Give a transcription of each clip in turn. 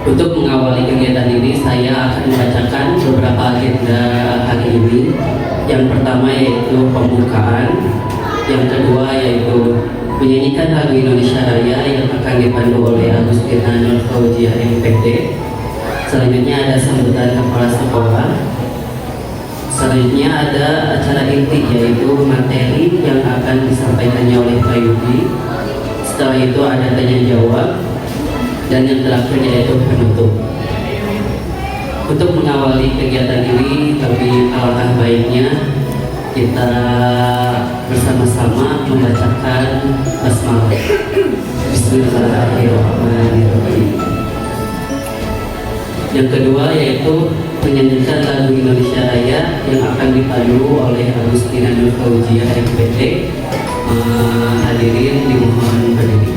Untuk mengawali kegiatan ini, saya akan membacakan beberapa agenda hari ini. Yang pertama yaitu pembukaan, yang kedua yaitu menyanyikan lagu Indonesia Raya yang akan dipandu oleh Agustina Nur Fauzia MPD. Selanjutnya ada sambutan kepala sekolah. Selanjutnya ada acara inti yaitu materi yang akan disampaikannya oleh Pak Yudi. Setelah itu ada tanya jawab. Dan yang terakhir yaitu penutup. Untuk mengawali kegiatan ini, tapi alangkah baiknya kita bersama-sama membacakan basmalah. Bismillahirrahmanirrahim. Yang kedua yaitu menyanyikan lagu Indonesia Raya yang akan dipandu oleh Agustina Nur Fauzia MPD. Hadirin dimohon berdiri.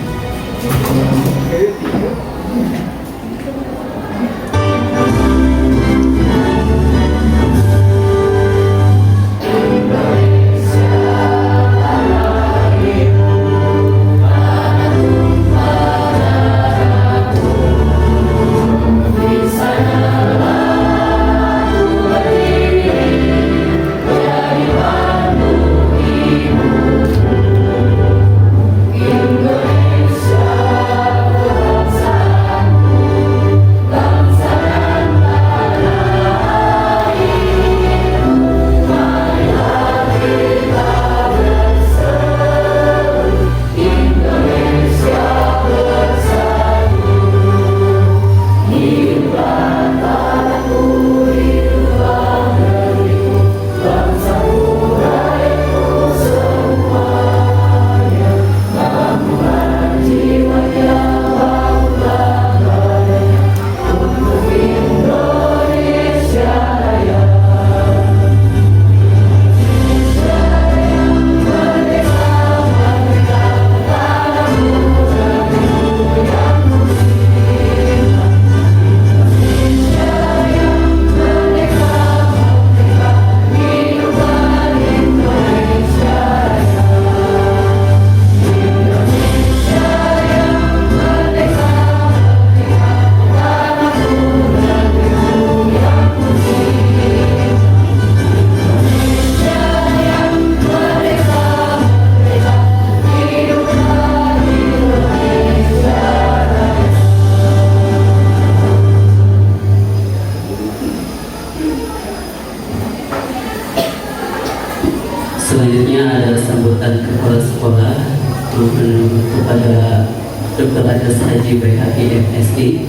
Selanjutnya ada sambutan kepala sekolah kepada Dr. Andes Haji BHI MSI.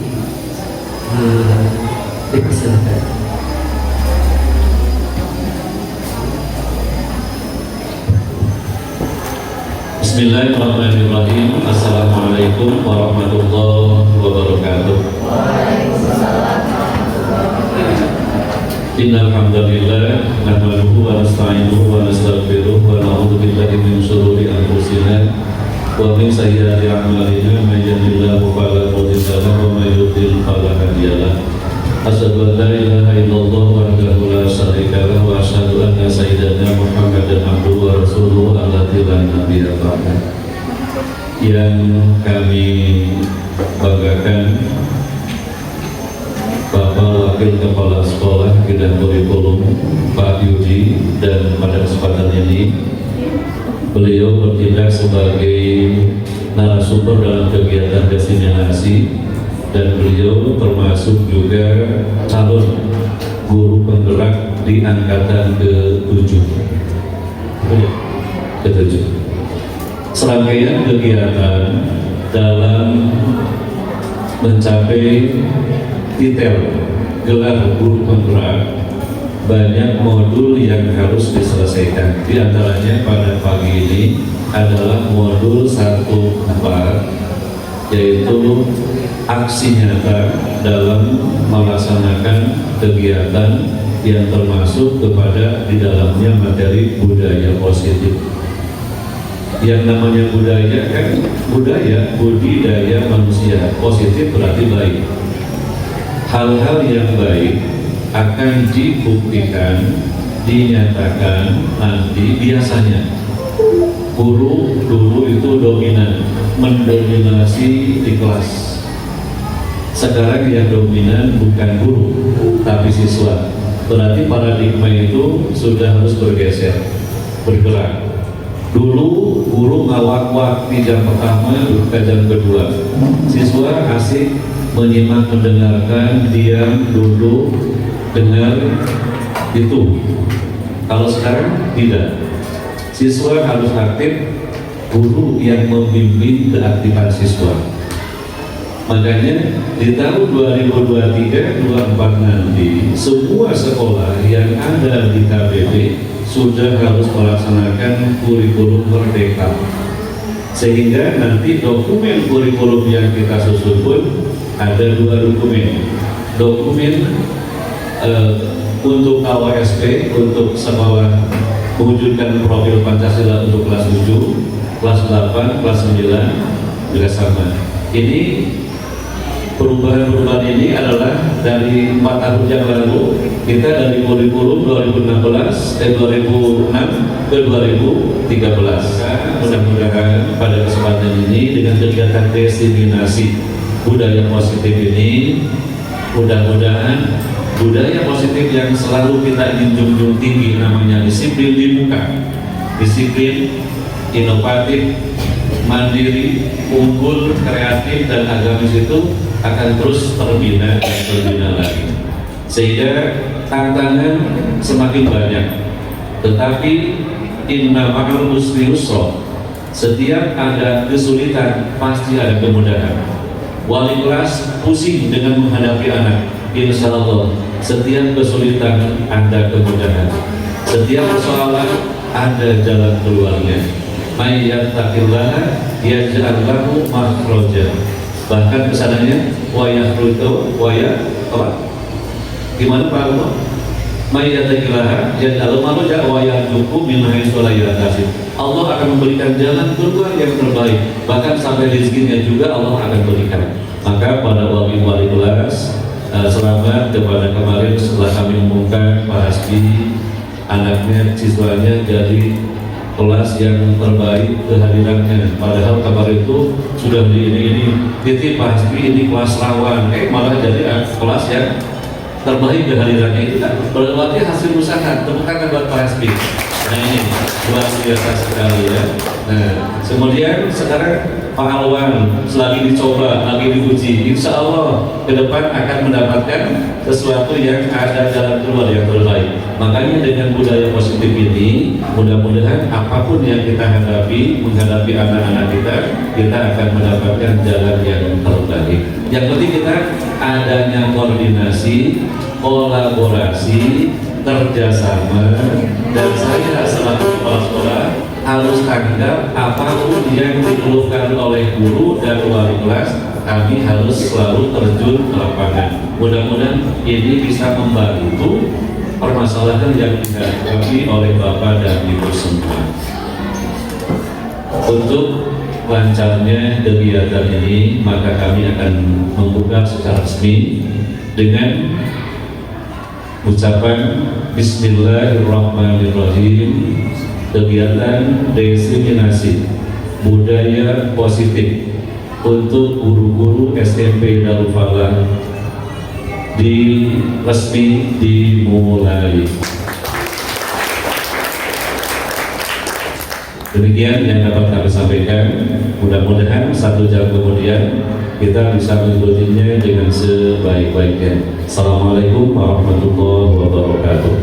Dipersilakan. Bismillahirrahmanirrahim. Assalamualaikum warahmatullahi wabarakatuh. Innal hamdalillah nahmaduhu wa nasta'inuhu wa nastaghfiruh wa na'udzu billahi min shururi anfusina wa min sayyiati a'malina may yahdihillahu fala mudilla lahu wa may yudlil fala hadiya lahu. Asyhadu an la ilaha illallah wahdahu la syarika lahu wa asyhadu anna sayyidana Muhammadan abduhu wa rasuluhu alladzi la nabiyya ba'dahu. Yang kami banggakan Bapak Wakil Kepala Sekolah Bidang Kurikulum Pak Yudi, dan pada kesempatan ini beliau bertindak sebagai narasumber dalam kegiatan destinasi, dan beliau termasuk juga calon guru penggerak di angkatan ke-7. Serangkaian kegiatan dalam mencapai detail gelar guru penggerak, banyak modul yang harus diselesaikan. Di antaranya pada pagi ini adalah modul 1.4, yaitu aksi nyata dalam melaksanakan kegiatan yang termasuk kepada di dalamnya materi budaya positif. Yang namanya budaya kan budidaya manusia, positif berarti baik. Hal-hal yang baik akan dibuktikan, dinyatakan nanti biasanya. Guru dulu itu dominan, mendominasi di kelas. Sekarang yang dominan bukan guru, tapi siswa. Berarti paradigma itu sudah harus bergeser, bergerak. Dulu guru ngawak-wak di jam pertama, ke jam kedua. Siswa asik menyimak, mendengarkan, diam, duduk, dengar, itu. Kalau sekarang tidak. Siswa harus aktif, guru yang membimbing keaktifan siswa. Makanya di tahun 2023-2024 nanti semua sekolah yang ada di KBB sudah harus melaksanakan kurikulum merdeka, sehingga nanti dokumen kurikulum yang kita susun pun ada 2 dokumen untuk KWSP, untuk sekolah mewujudkan profil Pancasila untuk kelas 7, kelas 8, kelas 9 juga sama. Ini perubahan ini adalah dari 4 tahun yang lalu. Kita dari kurikulum 2006 ke 2013. Mudah-mudahan pada kesempatan ini dengan kegiatan diseminasi budaya positif ini, mudah-mudahan budaya positif yang selalu kita ingin junjung tinggi, namanya disiplin di muka, disiplin, inovatif, mandiri, unggul, kreatif, dan agamis itu akan terus terbina dan terbina lagi, sehingga tantangan semakin banyak. Tetapi inna ma'al usri yusra, setiap ada kesulitan pasti ada kemudahan. Wali kelas pusing dengan menghadapi anak, insya Allah setiap kesulitan ada kemudahan, setiap persoalan ada jalan keluarnya. May yattaqillaha yaj'al lahu makhraja. Bahkan kesananya gimana Pak Allah? May yattaqillaha yaj'al lahu makhraja wa yarzuqhu min haitsu la yahtasib. Allah akan memberikan jalan keluar yang terbaik, bahkan sampai rezekinya juga Allah akan berikan. Maka pada wali kelas, selamat kepada kemarin setelah kami umumkan Pak Hasbi, anaknya, siswanya jadi kelas yang terbaik kehadirannya. Padahal kemarin itu sudah ini titip Pak Hasbi ini kelas rawan, malah jadi kelas yang terbaik kehadirannya. Itu kan berarti hasil usaha. Tepuk tangan buat Pak Hasbi. Nah ini luar biasa sekali ya. Nah kemudian sekarang Pak Alwan selagi dicoba, lagi diuji, insya Allah ke depan akan mendapatkan sesuatu yang ada jalan keluar yang terbaik. Makanya dengan budaya positif ini, mudah-mudahan apapun yang kita hadapi, menghadapi anak-anak kita akan mendapatkan jalan yang terbaik. Yang penting kita adanya koordinasi, kolaborasi, kerjasama, dan saya selaku kepala sekolah harus tanggap apapun yang dikeluhkan oleh guru dan wali kelas, kami harus selalu terjun ke lapangan. Mudah-mudahan ini bisa membantu permasalahan yang dihadapi oleh Bapak dan Ibu semua. Untuk lancarnya kegiatan ini, maka kami akan membuka secara resmi dengan ucapan Bismillahirrahmanirrahim, kegiatan diseminasi budaya positif untuk guru-guru SMP Darul Falah resmi dimulai. Demikian yang dapat kami sampaikan. Mudah-mudahan 1 jam kemudian kita bisa mengikutinya dengan sebaik-baiknya. Assalamualaikum warahmatullahi wabarakatuh.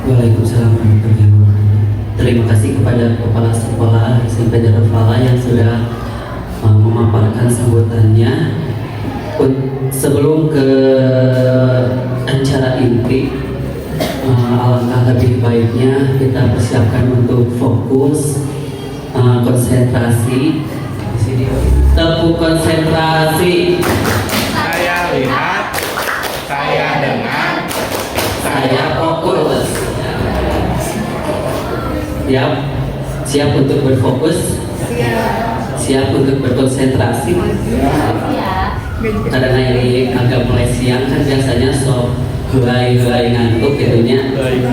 Waalaikumsalam warahmatullahi wabarakatuh. Terima kasih kepada Kepala Sekolah SMP Darul Falah yang sudah memaparkan sambutannya. Sebelum ke acara inti, alangkah lebih baiknya kita persiapkan untuk fokus, konsentrasi. Di sini tepuk konsentrasi. Saya lihat, saya dengar, Saya fokus. Siap untuk berfokus. Siap untuk berkonsentrasi. Karena ini agak mulai siang kan, biasanya so helai ngantuk gitunya, helai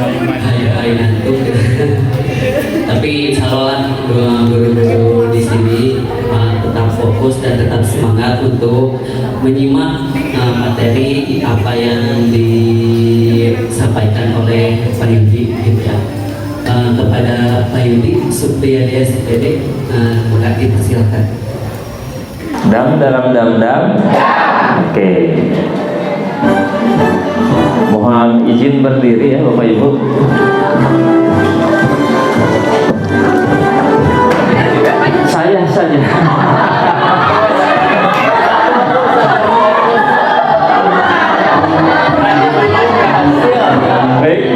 ngantuk gitu. Tapi insya Allah guru-guru di sini tetap fokus. fokus dan tetap semangat untuk menyimak materi apa yang disampaikan oleh Pak Yudi gitu ya. Kepada Pak Yudi Supriyadi SPD, mohon dipersilakan. Dam. Oke. Mohon izin berdiri ya Bapak Ibu. Saya saja. Baik.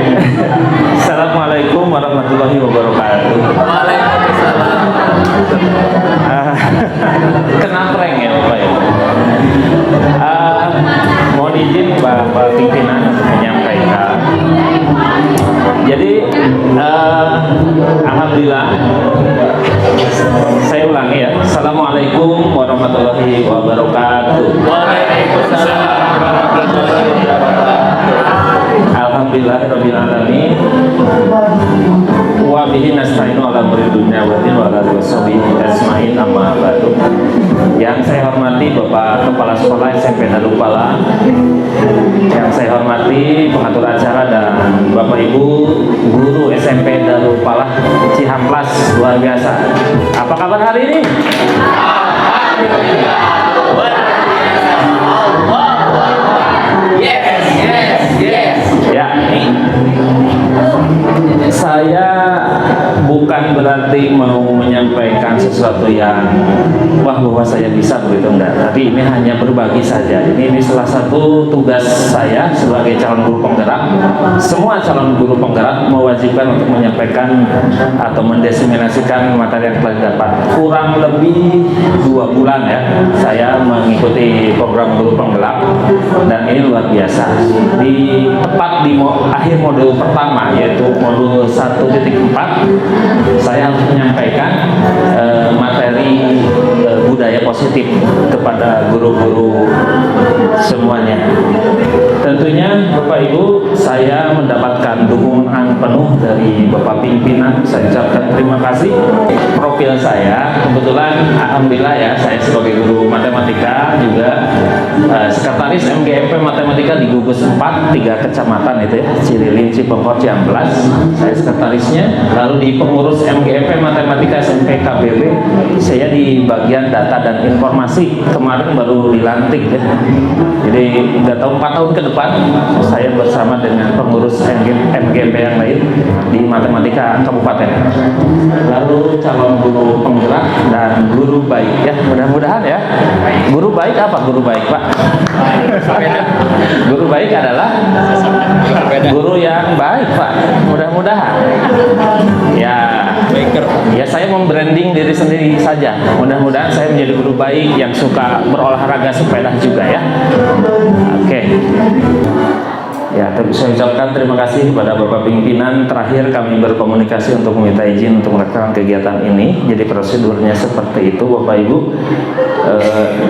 Assalamualaikum warahmatullahi wabarakatuh. Waalaikumsalam. Kena prank ya Bapak Ibu. Mohon izin Bapak pimpinan untuk menyampaikan. Jadi alhamdulillah, saya ulangi ya. Assalamualaikum warahmatullahi wabarakatuh. Waalaikumsalam warahmatullahi wabarakatuh. Alhamdulillahirabbil alamin. Wa bihi nasta'inu ala umuri dunya wa din wa ala washabihi ajmain amma ba'du. Yang saya hormati Bapak Kepala Sekolah SMP Darupala, yang saya hormati pengatur acara dan Bapak Ibu guru SMP Darupala Cihamplas, luar biasa. Apa kabar hari ini? Ya, saya bukan berarti mau menyampaikan sesuatu yang bahwa saya bisa begitu, enggak. Tapi ini hanya berbagi saja. Ini salah satu tugas saya sebagai calon guru penggerak. Semua calon guru penggerak mewajibkan untuk menyampaikan atau mendiseminasikan materi yang telah didapat. Kurang lebih 2 bulan ya saya mengikuti program guru penggerak, dan ini luar biasa. Tepat di akhir modul pertama, yaitu modul 1.4, saya harus menyampaikan materi budaya positif kepada guru-guru semuanya. Tentunya Bapak Ibu, saya mendapatkan dukungan penuh dari Bapak pimpinan. Saya ucapkan terima kasih. Profil saya kebetulan alhamdulillah ya, saya sebagai guru matematika juga sekretaris MGMP Matematika di Gugus 4, 3 kecamatan itu ya, Cililin, Cipengkor, Ciamplas. Saya sekretarisnya. Lalu di pengurus MGMP Matematika SMP KBB, saya di bagian data dan informasi. Kemarin baru dilantik ya. Jadi nggak tahu 4 tahun ke depan saya bersama dengan pengurus MGMP yang lain di Matematika Kabupaten. Lalu calon guru penggerak dan guru baik ya, mudah-mudahan ya. Guru baik apa guru baik Pak? Guru baik adalah guru yang baik Pak, mudah-mudahan ya. Ya saya membranding diri sendiri saja. Mudah-mudahan saya menjadi guru baik yang suka berolahraga sepeda juga ya. Oke. Ya, saya ucapkan terima kasih kepada Bapak pimpinan. Terakhir kami berkomunikasi untuk meminta izin untuk melaksanakan kegiatan ini. Jadi prosedurnya seperti itu Bapak Ibu.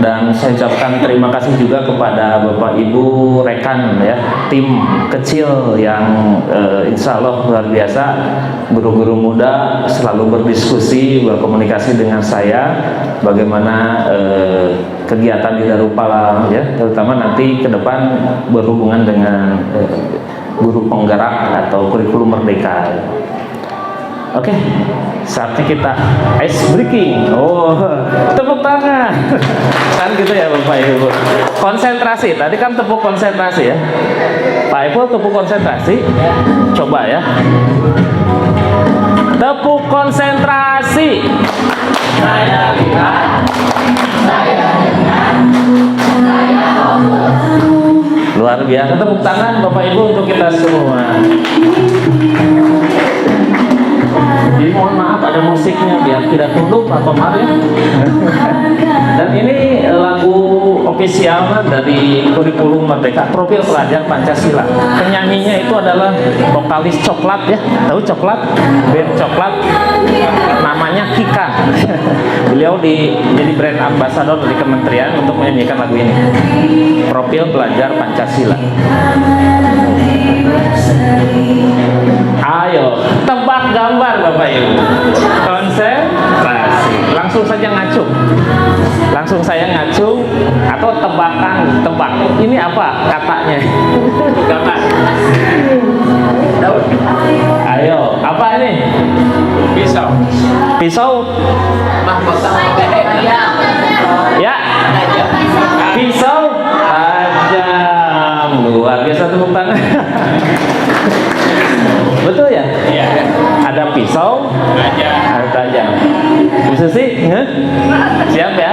Dan saya ucapkan terima kasih juga kepada Bapak Ibu rekan ya, tim kecil yang insya Allah luar biasa. Guru-guru muda selalu berdiskusi, berkomunikasi dengan saya bagaimana kegiatan di Darupala ya, terutama nanti ke depan berhubungan dengan guru penggerak atau kurikulum merdeka. Oke, saatnya kita ice breaking. Oh, tepuk tangan. Kan gitu ya Bapak Ibu. Konsentrasi, tadi kan tepuk konsentrasi ya. Pak Ibu tepuk konsentrasi. Coba ya. Tepuk konsentrasi. Saya lihat, saya dengar, saya Luar biasa, tepuk tangan Bapak Ibu untuk kita semua. Jadi mohon maaf ada musiknya biar tidak tunduk Pak Komar ya. Dan ini lagu ofisial dari kurikulum Merdeka, profil pelajar Pancasila. Penyanyinya itu adalah vokalis Coklat ya, tahu Coklat? Band Coklat, namanya Kika. Beliau jadi brand ambassador dari kementerian untuk menyanyikan lagu ini. Profil pelajar Pancasila. Ayo, tebak gambar Bapak Ibu. Konsentrasi. Langsung saja ngacu. ini apa katanya? Kata. Ayo, apa ini? Pisau. Pisau? Ya. Pisau tajam. Luar biasa, tepuk tangan. Betul ya? Iya. Ada pisau, ada tajam. Bu Susi, siap ya?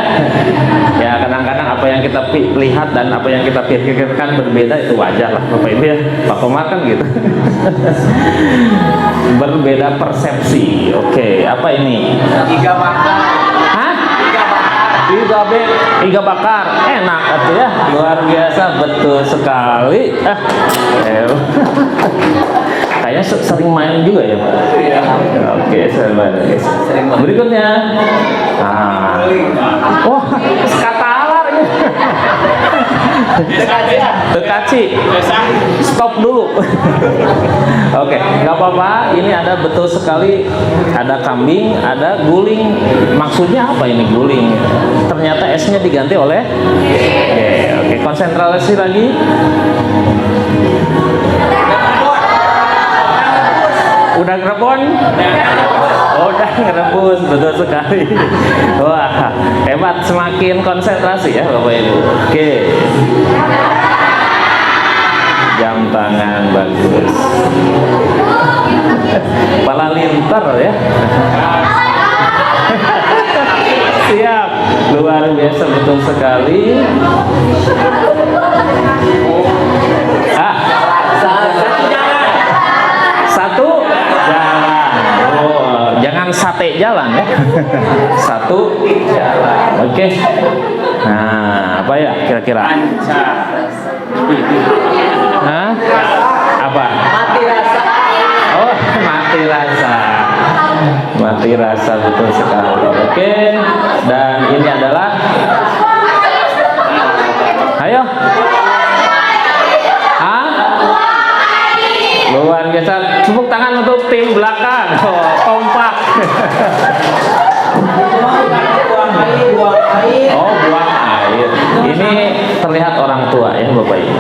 Ya, kadang-kadang apa yang kita lihat dan apa yang kita pikirkan berbeda, itu wajar lah Bapak Ibu ya. Pak Komar kan gitu. Berbeda persepsi. Oke, apa ini? Iga bakar. Hah? Iga bakar. Enak atuh ya. Luar biasa, betul sekali. Kayaknya sering main juga ya Pak? Iya. Oke, sabar. Berikutnya. Wah, skatalar ini. Tekaci. Stop dulu. Oke, nggak apa-apa. Ini ada betul sekali. Ada kambing, ada guling. Maksudnya apa ini guling? Ternyata S-nya diganti oleh. Oke, konsentrasi lagi. Udah ngerebon? Oh, udah ngerebus, betul sekali. Wah, hebat, semakin konsentrasi ya Bapak Ibu. Oke. Jam tangan bagus. Kepala linter ya. Siap, luar biasa, betul sekali. Satu jalan. Oh, jangan sate jalan ya. Satu jalan. Oke. Nah, apa ya kira-kira? Hah? Apa? Mati rasa. Oh, mati rasa. Mati rasa, betul sekali. Oke. Dan ini adalah. Ayo. Luar biasa, tepuk tangan untuk tim belakang. Oh, kompak. Oh, buang air. Ini terlihat orang tua ya Bapak Ibu.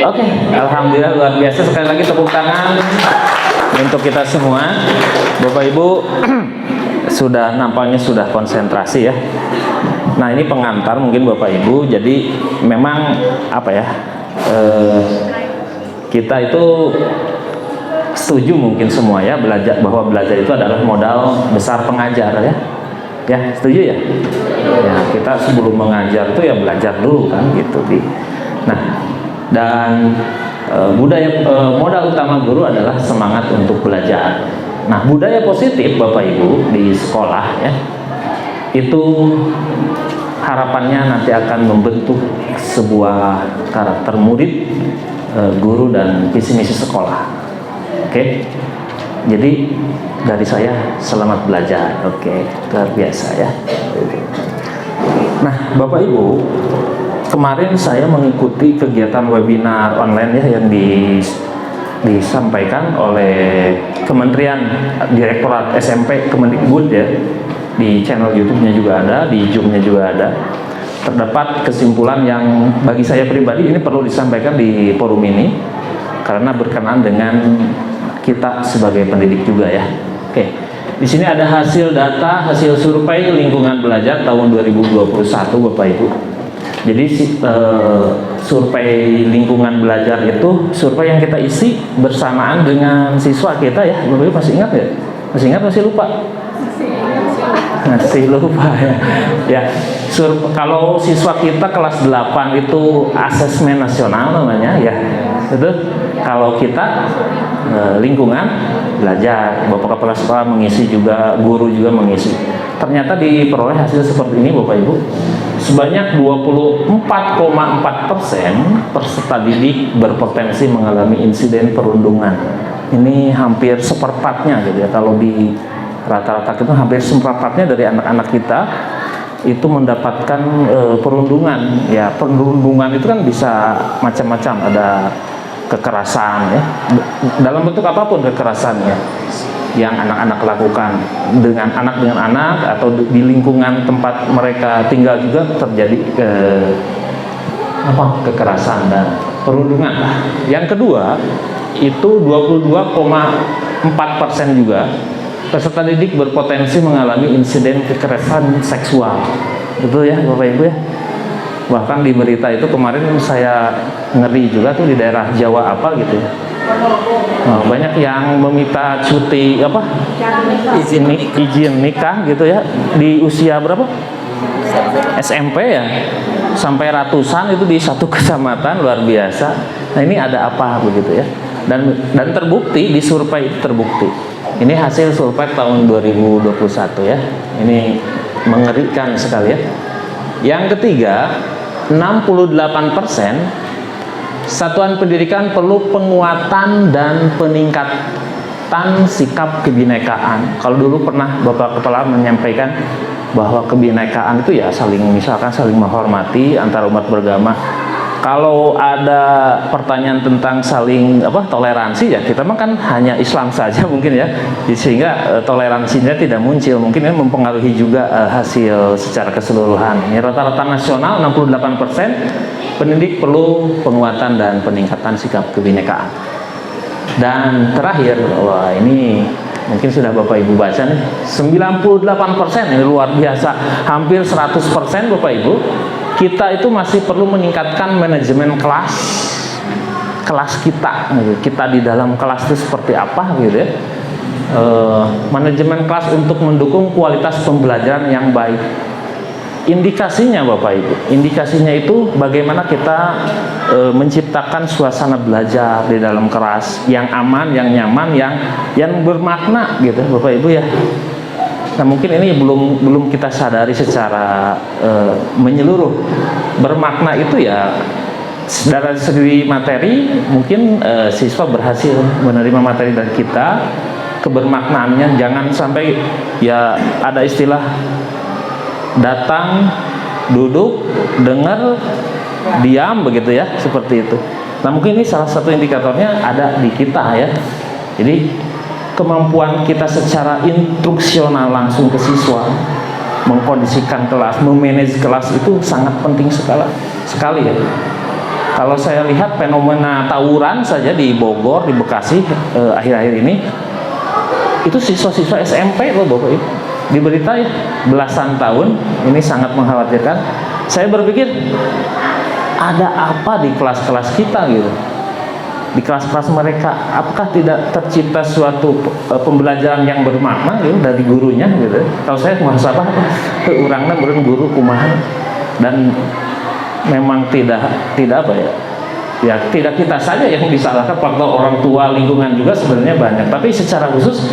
Oke, alhamdulillah, luar biasa. Sekali lagi tepuk tangan untuk kita semua. Bapak Ibu sudah nampaknya sudah konsentrasi ya. Nah, ini pengantar mungkin Bapak Ibu. Jadi memang apa ya? Kita itu setuju mungkin semua ya bahwa belajar itu adalah modal besar pengajar ya. Ya, setuju ya? Ya, kita sebelum mengajar itu ya belajar dulu kan gitu. Nah, dan modal utama guru adalah semangat untuk belajar. Nah, budaya positif Bapak Ibu di sekolah ya. Itu harapannya nanti akan membentuk sebuah karakter murid, guru dan visi misi sekolah. Oke. Jadi dari saya selamat belajar. Oke, luar biasa ya. Nah, Bapak Ibu, kemarin saya mengikuti kegiatan webinar online ya yang disampaikan oleh Kementerian Direktorat SMP Kemendikbud ya. Di channel YouTube-nya juga ada, di Zoom-nya juga ada. Terdapat kesimpulan yang bagi saya pribadi ini perlu disampaikan di forum ini karena berkenaan dengan kita sebagai pendidik juga ya. Oke, di sini ada hasil data, hasil survei lingkungan belajar tahun 2021 Bapak Ibu. Jadi survei lingkungan belajar itu survei yang kita isi bersamaan dengan siswa kita ya. Bapak Ibu masih ingat ya? Masih ingat, masih lupa? Masih lupa ya. Ya, kalau siswa kita kelas 8 itu asesmen nasional namanya ya. Itu kalau kita lingkungan belajar, Bapak Kepala Sekolah mengisi juga, guru juga mengisi. Ternyata diperoleh hasil seperti ini Bapak Ibu. Sebanyak 24,4% peserta didik berpotensi mengalami insiden perundungan. Ini hampir seperempatnya gitu ya. Kalau di rata-rata itu hampir seperempatnya dari anak-anak kita itu mendapatkan perundungan. Ya, perundungan itu kan bisa macam-macam, ada kekerasan ya, dalam bentuk apapun kekerasannya yang anak-anak lakukan dengan anak atau di lingkungan tempat mereka tinggal juga terjadi kekerasan dan perundungan. Yang kedua itu 22,4% juga peserta didik berpotensi mengalami insiden kekerasan seksual. Betul ya Bapak Ibu ya? Bahkan di berita itu kemarin saya ngeri juga tuh di daerah Jawa apa gitu ya. Banyak yang meminta cuti izin nikah gitu ya di usia berapa? SMP ya, sampai ratusan itu di satu kecamatan, luar biasa. Nah ini ada apa begitu ya? Dan terbukti di survei, terbukti. Ini hasil survei tahun 2021 ya. Ini mengerikan sekali ya. Yang ketiga, 68% satuan pendidikan perlu penguatan dan peningkatan sikap kebinekaan. Kalau dulu pernah Bapak Kepala menyampaikan bahwa kebinekaan itu ya saling menghormati antar umat beragama. Kalau ada pertanyaan tentang saling toleransi ya kita mah kan hanya Islam saja mungkin ya, sehingga toleransinya tidak muncul. Mungkin ini mempengaruhi juga hasil secara keseluruhan. Ini rata-rata nasional 68% pendidik perlu penguatan dan peningkatan sikap kebinekaan. Dan terakhir, wah ini mungkin sudah Bapak Ibu baca nih, 98%, ini luar biasa, hampir 100% Bapak Ibu, kita itu masih perlu meningkatkan manajemen kelas kita gitu. Kita di dalam kelas itu seperti apa gitu ya, manajemen kelas untuk mendukung kualitas pembelajaran yang baik. Indikasinya Bapak Ibu, indikasinya itu bagaimana kita menciptakan suasana belajar di dalam kelas yang aman, yang nyaman, yang bermakna gitu Bapak Ibu ya. Nah mungkin ini belum kita sadari secara menyeluruh. Bermakna itu ya dari segi materi mungkin siswa berhasil menerima materi dari kita, kebermaknaannya jangan sampai ya ada istilah datang, duduk, dengar, diam begitu ya, seperti itu. Nah mungkin ini salah satu indikatornya ada di kita ya. Jadi kemampuan kita secara instruksional langsung ke siswa, mengkondisikan kelas, memanage kelas itu sangat penting sekali ya. Kalau saya lihat fenomena tawuran saja di Bogor, di Bekasi akhir-akhir ini, itu siswa-siswa SMP loh Bapak Ibu. Di berita ya, belasan tahun, ini sangat mengkhawatirkan. Saya berpikir ada apa di kelas-kelas kita gitu, di kelas-kelas mereka, apakah tidak tercipta suatu pembelajaran yang bermakna gitu dari gurunya gitu. Kalau saya merasa urangna beureun guru kumaha, dan memang tidak apa ya tidak kita saja yang disalahkan, faktor orang tua, lingkungan juga sebenarnya banyak. Tapi secara khusus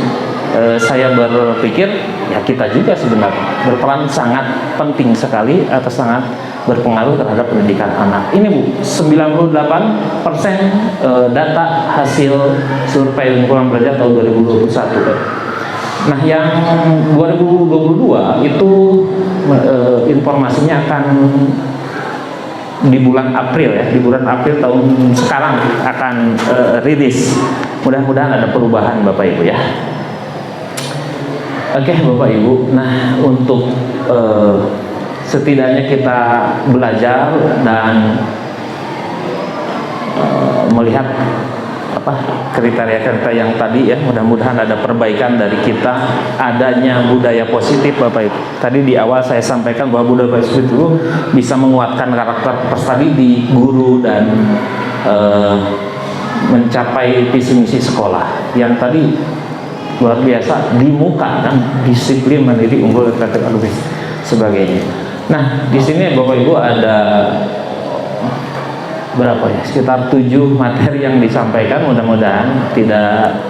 saya berpikir ya kita juga sebenarnya berperan sangat penting sekali atau sangat berpengaruh terhadap pendidikan anak. Ini Bu, 98% data hasil survei lingkungan belajar tahun 2021. Nah yang 2022 itu informasinya akan di bulan April ya, di bulan April tahun sekarang akan rilis. Mudah-mudahan ada perubahan Bapak Ibu ya. Oke Bapak Ibu, nah untuk setidaknya kita belajar dan melihat kriteria-kriteria yang tadi ya, mudah-mudahan ada perbaikan dari kita, adanya budaya positif Bapak Ibu. Tadi di awal saya sampaikan bahwa budaya positif itu bisa menguatkan karakter peserta didik, guru, dan mencapai visi misi sekolah yang tadi luar biasa di muka kan, disiplin, mandiri, unggul, kreatif, sebagainya. Nah di sini Bapak Ibu ada berapa ya, sekitar 7 materi yang disampaikan. Mudah-mudahan tidak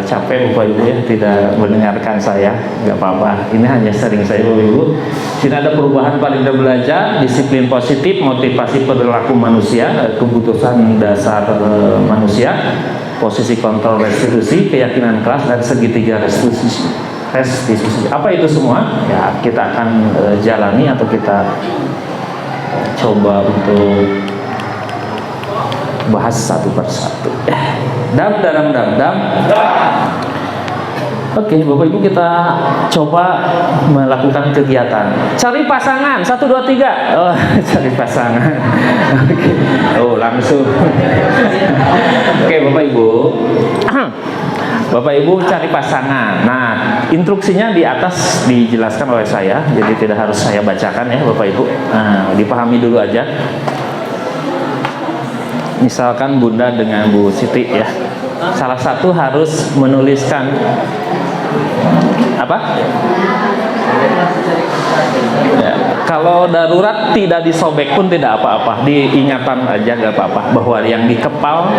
capek Bapak Ibu ya, tidak mendengarkan saya, nggak apa-apa. Ini hanya sering saya Bapak Ibu. Sini ada perubahan paradigma belajar, disiplin positif, motivasi perilaku manusia, kebutuhan dasar manusia, posisi kontrol restitusi, keyakinan kelas, dan segitiga restitusi. Apa itu semua? Ya kita akan jalani atau kita coba untuk bahas satu persatu. Dam. Oke, Bapak Ibu, kita coba melakukan kegiatan. Cari pasangan, 1, 2, 3. Oh, cari pasangan. Oke. Oh, langsung. Oke, Bapak Ibu. Bapak Ibu cari pasangan. Nah, instruksinya di atas dijelaskan oleh saya, jadi tidak harus saya bacakan ya, Bapak Ibu. Nah, dipahami dulu aja. Misalkan Bunda dengan Bu Siti ya. Salah satu harus menuliskan apa? Ya, kalau darurat tidak disobek pun tidak apa-apa, diingatan aja nggak apa-apa bahwa yang dikepal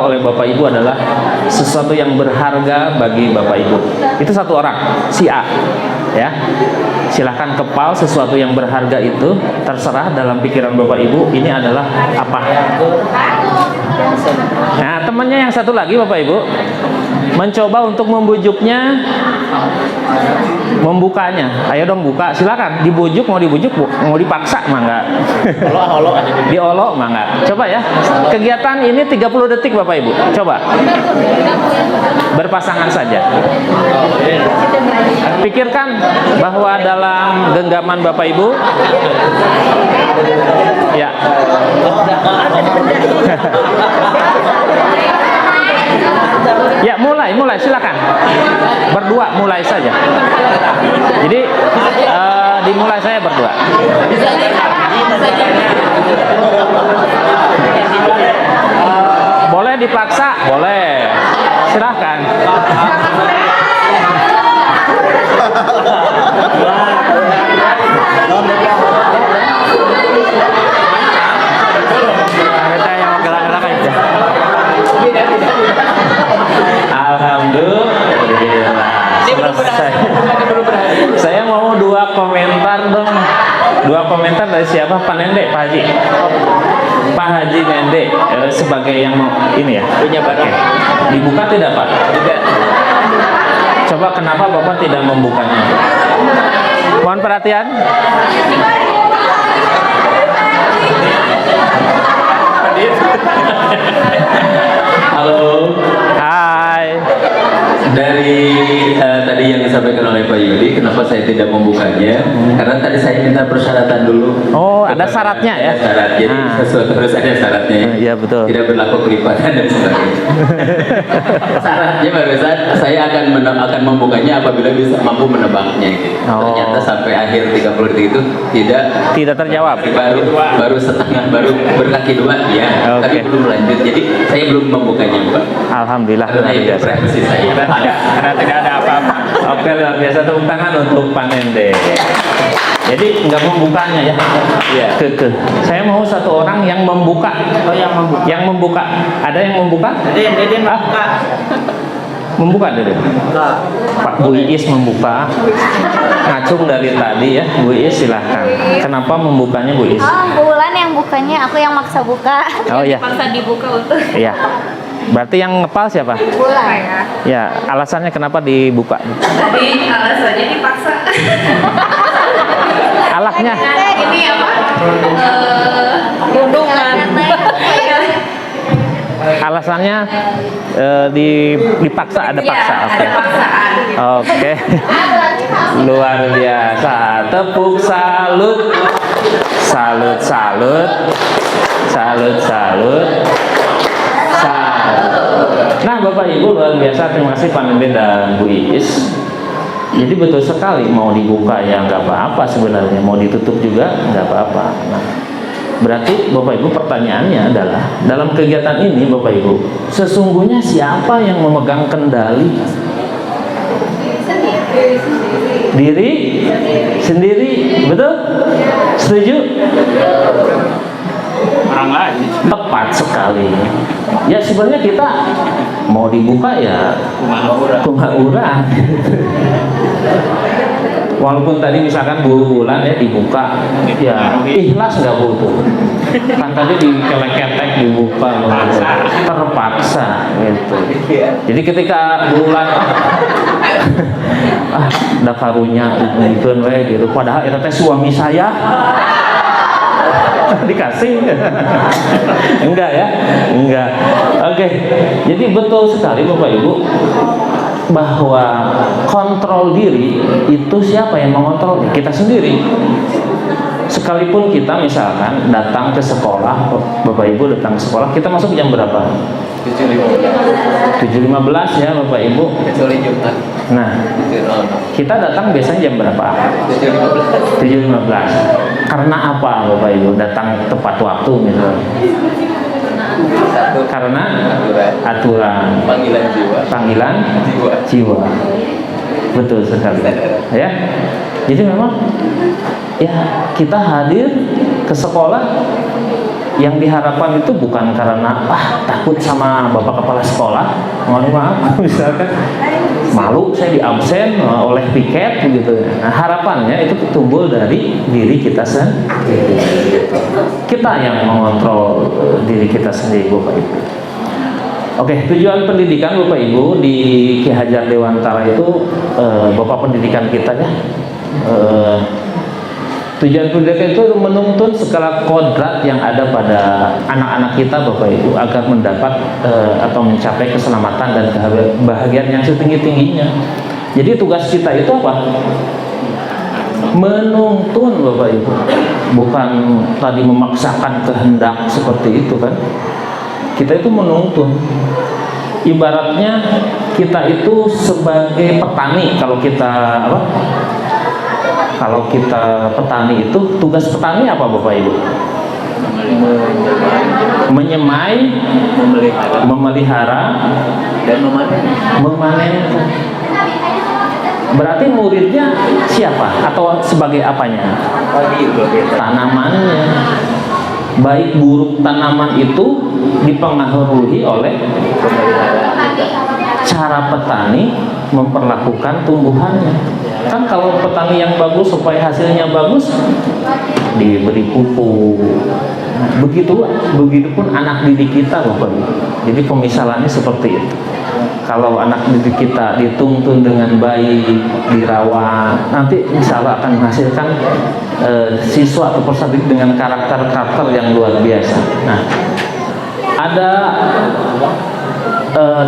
oleh Bapak Ibu adalah sesuatu yang berharga bagi Bapak Ibu. Itu satu orang, si A, ya. Silahkan kepal sesuatu yang berharga itu, terserah dalam pikiran Bapak Ibu ini adalah apa. Nah, temannya yang satu lagi Bapak Ibu mencoba untuk membujuknya, membukanya. Ayo dong buka, silakan. Dibujuk, mau dibujuk, mau dipaksa mah enggak. Diolok mah enggak. Coba ya. Kegiatan ini 30 detik Bapak Ibu. Coba. Berpasangan saja. Pikirkan bahwa dalam genggaman Bapak Ibu, ya. Ya, mulai silakan. Berdua mulai saja. Jadi dimulai saya berdua. Boleh dipaksa, boleh. Silahkan. Alhamdulillah. Saya mau 2 komentar dong. 2 komentar dari siapa? Pak Nende, Pak Haji. Pak Haji Nende sebagai yang mau ini ya. Punya barang. Dibuka tidak Pak? Tidak. Coba kenapa Bapak tidak membukanya? Mohon perhatian. Halo. Hai. Dari tadi yang disampaikan oleh Pak Yudi, kenapa saya tidak membukanya? Karena tadi saya minta persyaratan dulu. Oh, ada syaratnya ya? Ada syarat, jadi sesuatu harus ada syaratnya. Iya betul. Tidak berlaku kelipatan dan sebagainya. Syaratnya barusan saya akan membukanya apabila bisa mampu menebaknya. Gitu. Oh. Ternyata sampai akhir 30 detik itu Tidak terjawab. Baru setengah, baru berkaki 2 ya, Oke. tapi belum lanjut. Jadi saya belum membukanya, Pak. Alhamdulillah. Karena luar itu biasa. preferensi saya. Karena tidak ada apa-apa. Oke, luar biasa, tepuk tangan untuk Pak Nende. Jadi nggak membukanya ya? Iya. Saya mau satu orang yang membuka. Oh, yang membuka. Yang membuka. Ada yang membuka? Deden membuka. Membuka Deden. Pak Bu Iis membuka. Ngacung dari tadi ya, Bu Iis silahkan. Kenapa membukanya Bu Iis? Oh, Bulan yang bukanya, aku yang maksa buka. Oh iya. Maksa dibuka untuk. Iya. Berarti yang ngepal siapa? Bulan. Ya, alasannya kenapa dibuka? Tadi alasannya dipaksa. Alaknya? Ini apa? Gunungan. Alasannya dipaksa, ada paksa. Ya, Oke. ada paksaan. Oke. Luar biasa. Tepuk salut. Salut, salut. Salut, salut. Nah, Bapak Ibu luar biasa, terima kasih Pak Nende dan Bu Iis. Jadi betul sekali, mau dibuka ya nggak apa-apa sebenarnya, mau ditutup juga nggak apa-apa. Nah, berarti Bapak Ibu pertanyaannya adalah dalam kegiatan ini Bapak Ibu, sesungguhnya siapa yang memegang kendali? Diri sendiri, betul? Setuju? Orang lain. Tepat sekali. Ya sebenarnya kita mau dibuka ya kumaha urang. Walaupun tadi misalkan bulan ya dibuka, ya ikhlas nggak butuh. Kan tadi dikelek-kelek dibuka, terpaksa gitu. Jadi ketika bulan ada karunya gitu, padahal itu teh suami saya. Dikasih? Enggak ya? Enggak. Oke. Jadi betul sekali Bapak Ibu bahwa kontrol diri itu siapa yang mengontrol? Kita sendiri. Sekalipun kita misalkan datang ke sekolah, Bapak Ibu datang ke sekolah, kita masuk jam berapa? 7.15 ya Bapak Ibu. Kecuali Jumat. Nah, kita datang biasanya jam berapa? 7.15. Karena apa Bapak Ibu datang tepat waktu misalnya? Karena aturan. Panggilan jiwa. Betul sekali. Ya. Jadi memang ya kita hadir ke sekolah yang diharapkan itu bukan karena takut sama bapak kepala sekolah, mohon maaf misalkan malu saya diabsen oleh piket begitu. Nah, harapannya itu tumbuh dari diri kita sendiri. Kita yang mengontrol diri kita sendiri Bapak Ibu. Oke, tujuan pendidikan Bapak Ibu di Ki Hajar Dewantara itu Bapak pendidikan kita ya. Tujuan pendidikan itu menuntun segala kodrat yang ada pada anak-anak kita Bapak Ibu agar mendapat atau mencapai keselamatan dan kebahagiaan yang setinggi-tingginya. Jadi tugas kita itu apa? Menuntun Bapak Ibu, bukan tadi memaksakan kehendak seperti itu kan. Kita itu menuntun. Ibaratnya kita itu sebagai petani, kalau kita apa? Kalau kita petani itu tugas petani apa Bapak Ibu? Menyemai, memelihara, dan memanen. Berarti muridnya siapa? Atau sebagai apanya? Tanamannya. Baik buruk tanaman itu dipengaruhi oleh cara petani memperlakukan tumbuhannya. Kan kalau petani yang bagus supaya hasilnya bagus diberi pupuk. Begitupun anak didik kita Bapak. Jadi pemisalannya seperti itu. Kalau anak didik kita dituntun dengan baik, dirawat, nanti insya Allah akan menghasilkan siswa atau peserta didik dengan karakter-karakter yang luar biasa. Nah, ada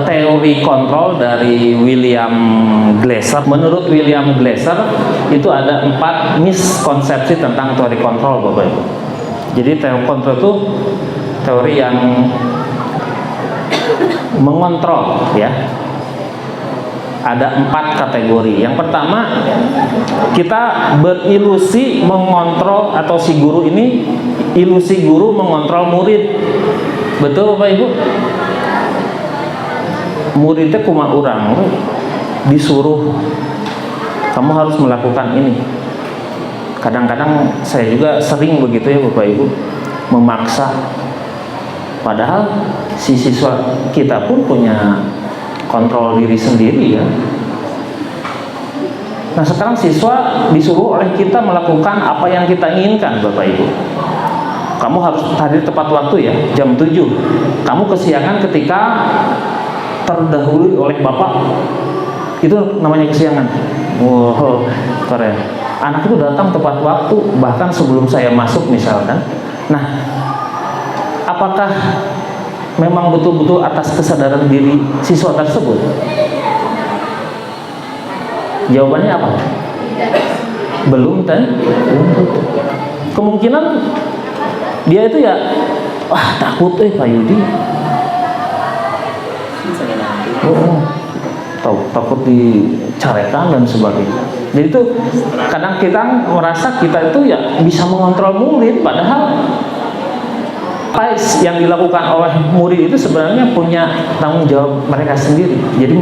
teori kontrol dari William Glasser. Menurut William Glasser itu ada 4 miskonsepsi tentang teori kontrol Bapak Ibu. Jadi teori kontrol itu teori yang mengontrol ya. Ada 4 kategori. Yang pertama, kita berilusi mengontrol atau si guru ini ilusi guru mengontrol murid. Betul Bapak Ibu? Muridnya kumaha urang disuruh kamu harus melakukan ini. Kadang-kadang saya juga sering begitu ya Bapak Ibu, memaksa. Padahal si siswa kita pun punya kontrol diri sendiri ya. Nah sekarang siswa disuruh oleh kita melakukan apa yang kita inginkan Bapak Ibu. Kamu harus hadir tepat waktu ya, jam 7. Kamu kesiangan ketika terdahului oleh bapak, itu namanya kesiangan. Wow, keren. Anak itu datang tepat waktu, bahkan sebelum saya masuk misalkan. Nah, apakah memang betul-betul atas kesadaran diri siswa tersebut? Jawabannya apa? Belum kan? Kemungkinan dia itu ya, takut Pak Yudi. Takut dicarekan dan sebagainya. Jadi itu kadang kita merasa kita itu ya bisa mengontrol murid, padahal apa yang dilakukan oleh murid itu sebenarnya punya tanggung jawab mereka sendiri. Jadi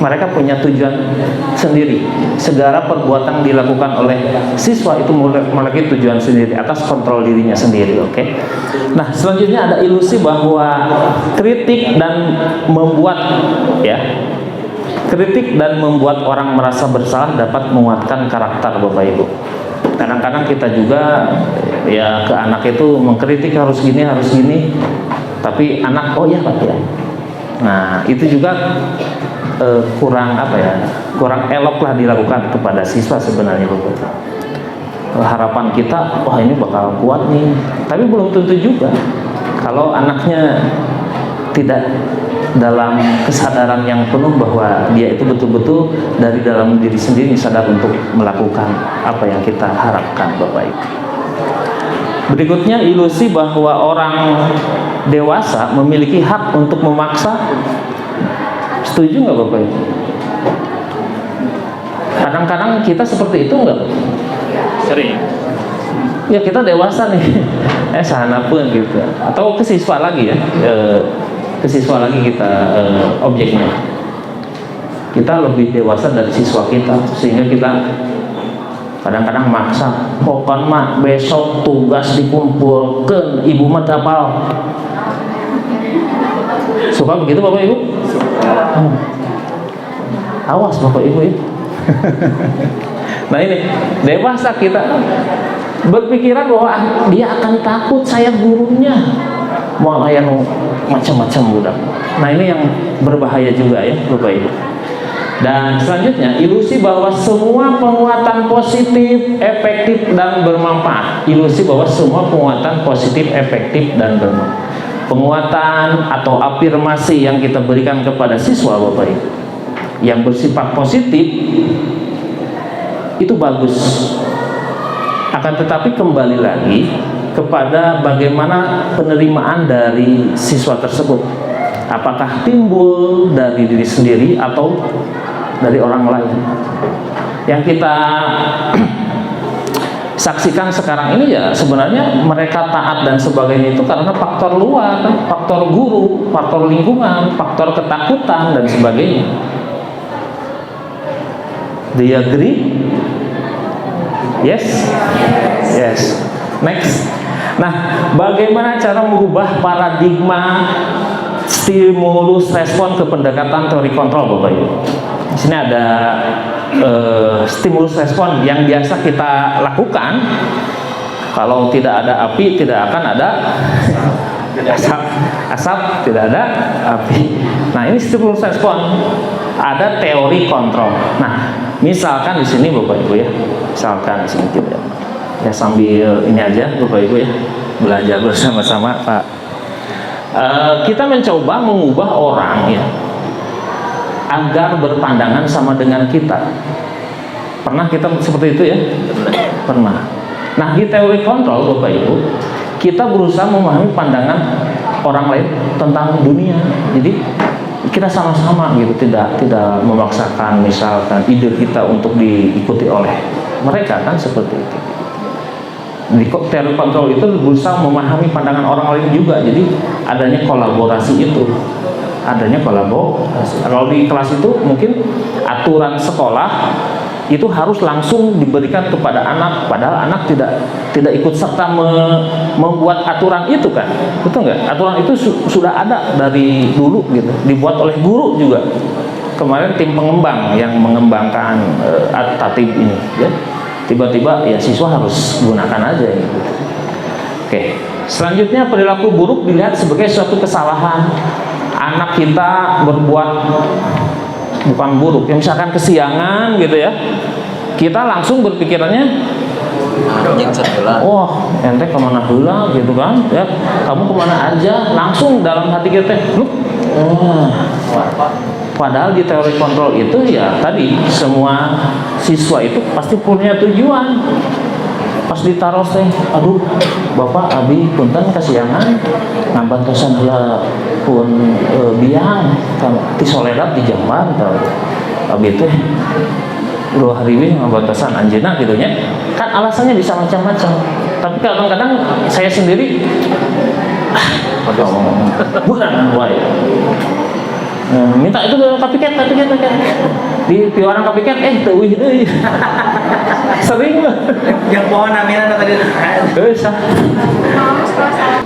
mereka punya tujuan sendiri. Segala perbuatan dilakukan oleh siswa itu memiliki tujuan sendiri atas kontrol dirinya sendiri. Oke. Nah selanjutnya ada ilusi bahwa kritik dan membuat kritik dan membuat orang merasa bersalah dapat menguatkan karakter Bapak Ibu. Kadang-kadang kita juga ya ke anak itu mengkritik harus gini, tapi anak oh ya Pak ya. Nah itu juga kurang elok lah dilakukan kepada siswa sebenarnya Bapak. harapan kita, wah ini bakal kuat nih, tapi belum tentu juga kalau anaknya tidak dalam kesadaran yang penuh bahwa dia itu betul-betul dari dalam diri sendiri sadar untuk melakukan apa yang kita harapkan, Bapak Ibu. Berikutnya, ilusi bahwa orang dewasa memiliki hak untuk memaksa. Setuju nggak Bapak Ibu? Kadang-kadang kita seperti itu nggak? Sering. Ya kita dewasa nih, sana pun gitu. Atau ke siswa lagi ya, ke siswa lagi kita objeknya. Kita lebih dewasa dari siswa kita, sehingga kita kadang-kadang maksa, pokoknya mak besok tugas dikumpulkan, ibu mah dapal. Suka begitu Bapak Ibu? Awas Bapak Ibu ya. Nah ini dewasa kita berpikiran bahwa dia akan takut saya gurunya, mau yang macam-macam budak. Nah ini yang berbahaya juga ya Bapak Ibu. Dan selanjutnya, ilusi bahwa semua penguatan positif, efektif, dan bermanfaat. Ilusi bahwa semua penguatan positif, efektif, dan bermanfaat. Penguatan atau afirmasi yang kita berikan kepada siswa Bapak Ibu yang bersifat positif itu bagus. Akan tetapi kembali lagi kepada bagaimana penerimaan dari siswa tersebut. Apakah timbul dari diri sendiri atau dari orang lain? Yang kita saksikan sekarang ini ya sebenarnya mereka taat dan sebagainya itu karena faktor luar, faktor guru, faktor lingkungan, faktor ketakutan dan sebagainya. Do you agree? Yes? Yes. Next. Nah, bagaimana cara merubah paradigma stimulus respon ke pendekatan teori kontrol Bapak Ibu? Di sini ada stimulus respon yang biasa kita lakukan. Kalau tidak ada api, tidak akan ada asap, tidak ada api. Nah, ini stimulus respon. Ada teori kontrol. Nah, misalkan di sini Bapak Ibu ya, misalkan di sini ya sambil ini aja Bapak Ibu ya, belajar bersama-sama Pak. Kita mencoba mengubah orang ya agar berpandangan sama dengan kita. Pernah kita seperti itu ya? Pernah. Nah, di teori kontrol Bapak Ibu, kita berusaha memahami pandangan orang lain tentang dunia. Jadi kita sama-sama gitu, tidak memaksakan misalkan ide kita untuk diikuti oleh mereka, kan seperti itu. Di teori kontrol itu berusaha memahami pandangan orang lain juga, jadi adanya kolaborasi itu, adanya kolaborasi. Kalau di kelas itu mungkin aturan sekolah itu harus langsung diberikan kepada anak, padahal anak tidak ikut serta membuat aturan itu kan, betul nggak? Aturan itu sudah ada dari dulu gitu, dibuat oleh guru juga. Kemarin tim pengembang yang mengembangkan tatib ini, ya tiba-tiba ya siswa harus gunakan aja gitu. Oke, selanjutnya perilaku buruk dilihat sebagai suatu kesalahan. Anak kita berbuat bukan buruk, ya misalkan kesiangan gitu ya, kita langsung berpikirannya, wah ente kemana heula gitu kan ya, kamu kemana aja, langsung dalam hati kita padahal di teori kontrol itu ya tadi semua siswa itu pasti punya tujuan. Pas ditaruh teh, aduh bapak abi punten kasiangan ngabantosan heula pun biang ti soledad di jamban tau abi teh 2 hari ini ngabantosan anjeunna gitu nya. Kan alasannya bisa macam-macam. Tapi kadang-kadang saya sendiri bukan wae. Minta itu kapiket di orang kapiket teuih deui. Sering Yang pohon aminan tadi.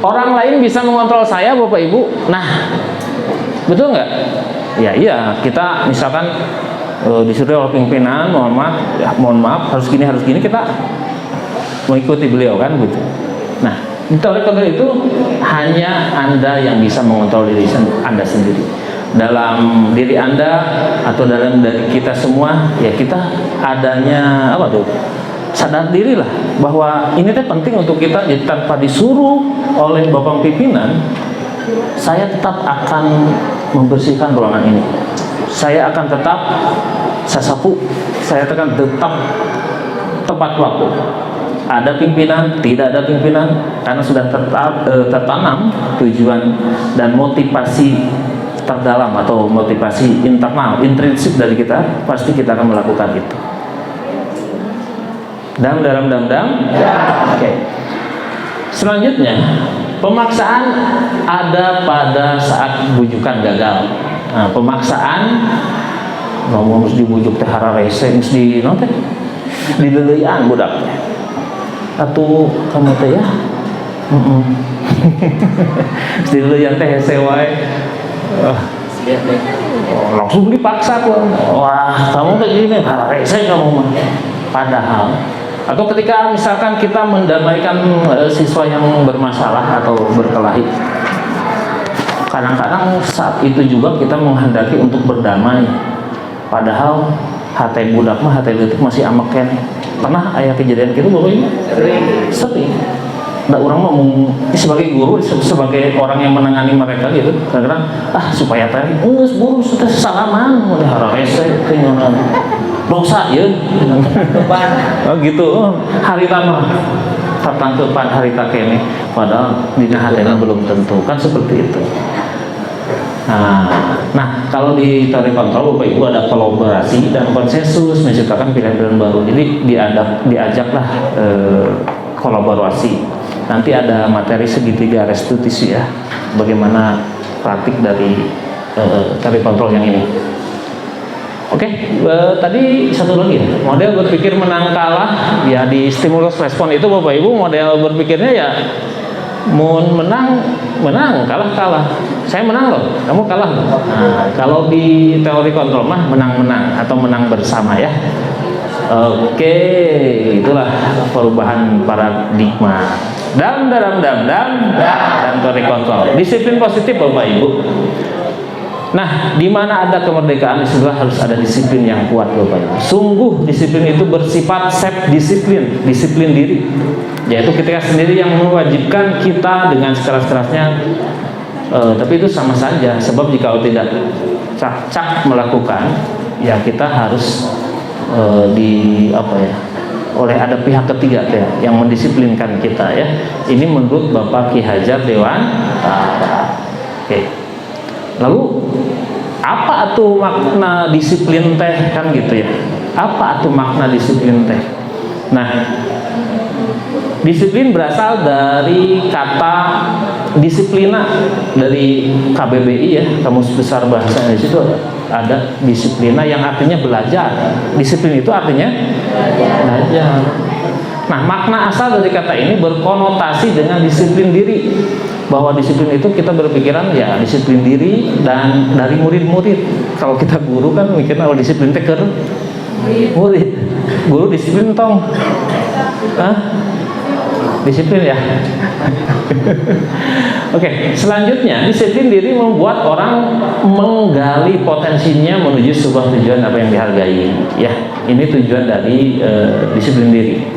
Orang lain bisa mengontrol saya Bapak Ibu. Nah, betul nggak? Ya iya, kita misalkan disuruh oleh pimpinan, mohon maaf harus gini, kita mengikuti beliau kan gitu. Nah, di teori kontrol itu hanya Anda yang bisa mengontrol diri Anda sendiri. Dalam diri Anda atau dalam dari kita semua ya kita adanya apa tuh sadar dirilah bahwa ini teh penting untuk kita. Jadi tanpa disuruh oleh bapak pimpinan, saya tetap akan membersihkan ruangan ini. Saya akan tetap sasapu, saya akan tetap tepat waktu. Ada pimpinan, tidak ada pimpinan, karena sudah tertanam tujuan dan motivasi terdalam atau motivasi internal, intrinsik dari kita, pasti kita akan melakukan itu. Dam. Oke. Selanjutnya, pemaksaan ada pada saat bujukan gagal. Nah, pemaksaan ngomong dibujuk teh hara rese di nonte dileleuyan budaknya. Atuh kamu teh ya. Dileleuyan teh hese wae. Langsung dipaksa tuh. Wah, kamu teh gini hara rese kamu mah. Padahal atau ketika misalkan kita mendamaikan siswa yang bermasalah atau berkelahi, kadang-kadang saat itu juga kita menghendaki untuk berdamai, padahal hati budak mah hati leutik masih amek keneh. Pernah aya kejadian gitu Bapak Ibu? Sering. Nah, orang mau sebagai guru, sebagai orang yang menangani mereka gitu, kadang-kadang supaya tadi geus buru sudah salaman udah hara rese teh dosa ya. Oh gitu. Harita mah tatangkeupan harita kene, padahal dina hatena belum tentu, kan seperti itu. Nah, kalau di teori kontrol Bapak Ibu ada kolaborasi dan konsensus menciptakan pilihan baru. Jadi diajaklah kolaborasi. Nanti ada materi segitiga restitusi ya, bagaimana praktik dari teori kontrol yang ini. Oke, tadi satu lagi ya, model berpikir menang kalah ya. Di stimulus respon itu Bapak Ibu model berpikirnya ya menang kalah. Saya menang loh, kamu kalah loh. Nah, kalau di teori kontrol mah menang atau menang bersama ya. Oke, itulah perubahan paradigma. Dan teori kontrol. Disiplin positif Bapak Ibu. Nah, di mana ada kemerdekaan disitulah harus ada disiplin yang kuat Bapak Ibu. Sungguh disiplin itu bersifat self disiplin diri. Yaitu kita sendiri yang mewajibkan kita dengan sekeras-kerasnya. Tapi itu sama saja, sebab jika tidak cak melakukan, ya kita harus oleh ada pihak ketiga ya, yang mendisiplinkan kita ya. Ini menurut Bapak Ki Hajar Dewantara. Oke. Lalu apa atuh makna disiplin teh, kan gitu ya? Apa atuh makna disiplin teh? Nah, disiplin berasal dari kata disiplina, dari KBBI ya, Kamus Besar Bahasa Indonesia itu ada disiplina yang artinya belajar. Disiplin itu artinya belajar. Nah, makna asal dari kata ini berkonotasi dengan disiplin diri, bahwa disiplin itu kita berpikiran ya disiplin diri dan dari murid-murid. Kalau kita guru kan mikirnya kalau disiplin teh keur murid. Guru disiplin tong. Disiplin ya. Oke, selanjutnya disiplin diri membuat orang menggali potensinya menuju sebuah tujuan apa yang dihargai. Ya, ini tujuan dari disiplin diri.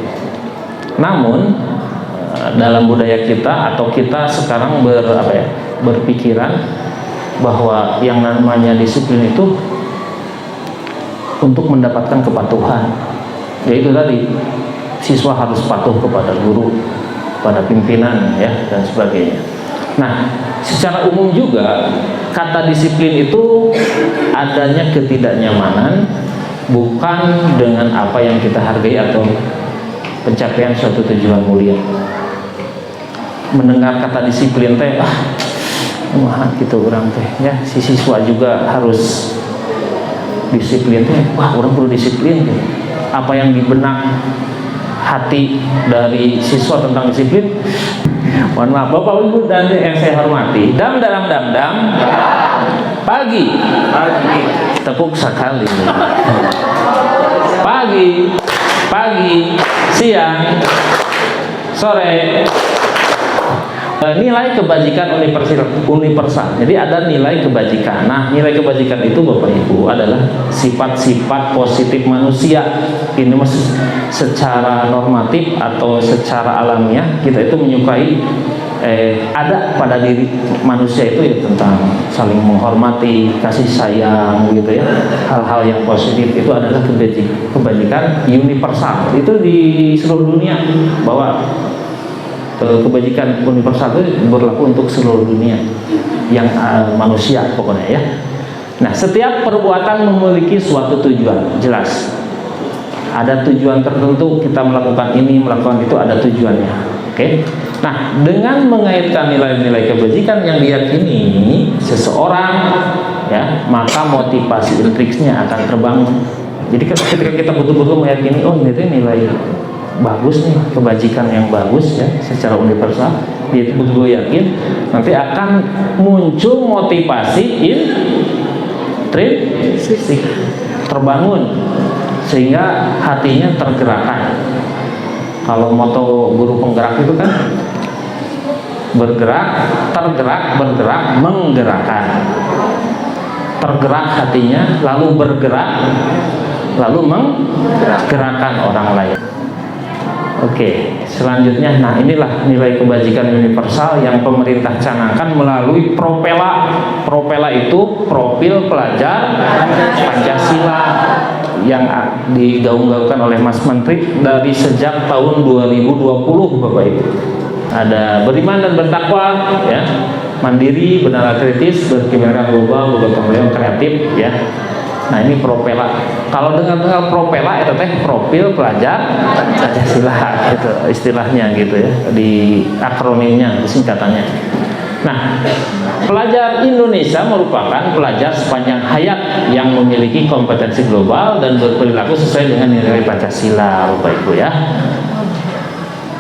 Namun dalam budaya kita atau kita sekarang berpikiran bahwa yang namanya disiplin itu untuk mendapatkan kepatuhan, yaitu tadi siswa harus patuh kepada guru, pada pimpinan ya dan sebagainya. Nah, secara umum juga kata disiplin itu adanya ketidaknyamanan bukan dengan apa yang kita hargai atau pencapaian suatu tujuan mulia. Mendengar kata disiplin teh gitu orang teh ya, si siswa juga harus disiplin teh, wah orang perlu disiplin gitu. Apa yang di benak hati dari siswa tentang disiplin, mohon maaf Bapak Ibu dan yang saya hormati, dam pagi tepuk sekali, pagi siang sore Nilai kebajikan universal. Jadi ada nilai kebajikan. Nah, nilai kebajikan itu Bapak Ibu adalah sifat-sifat positif manusia. Ini secara normatif atau secara alamiah kita itu menyukai ada pada diri manusia itu ya, tentang saling menghormati, kasih sayang gitu ya. Hal-hal yang positif itu adalah kebajikan universal. Itu di seluruh dunia, bahwa kebajikan universal itu berlaku untuk seluruh dunia yang manusia pokoknya ya. Nah, setiap perbuatan memiliki suatu tujuan, jelas. Ada tujuan tertentu kita melakukan ini, melakukan itu, ada tujuannya. Oke. Nah, dengan mengaitkan nilai-nilai kebajikan yang diyakini seseorang ya, maka motivasi intrinsnya akan terbangun. Jadi ketika kita betul-betul meyakini, oh ini tuh nilai bagus nih, kebajikan yang bagus ya secara universal, dia itu betul yakin, nanti akan muncul motivasi intrinsik terbangun sehingga hatinya tergerakkan. Kalau moto guru penggerak itu kan bergerak, tergerak, bergerak, menggerakkan. Tergerak hatinya, lalu bergerak, lalu menggerakkan orang lain. Oke, selanjutnya, nah inilah nilai kebajikan universal yang pemerintah canangkan melalui Propela. Propela itu Profil Pelajar Pancasila yang digaung-gaungkan oleh Mas Menteri dari sejak tahun 2020, Bapak Ibu. Ada beriman dan bertakwa, ya, mandiri, benar kritis, berkebaikan global, bergotong royong, kreatif, ya. Nah ini Propela. Kalau dengan Propela itu teh Profil Pelajar Pancasila, itu istilahnya gitu ya, di akronimnya, singkatannya. Nah, pelajar Indonesia merupakan pelajar sepanjang hayat yang memiliki kompetensi global dan berperilaku sesuai dengan nilai Pancasila, Bapak Ibu ya.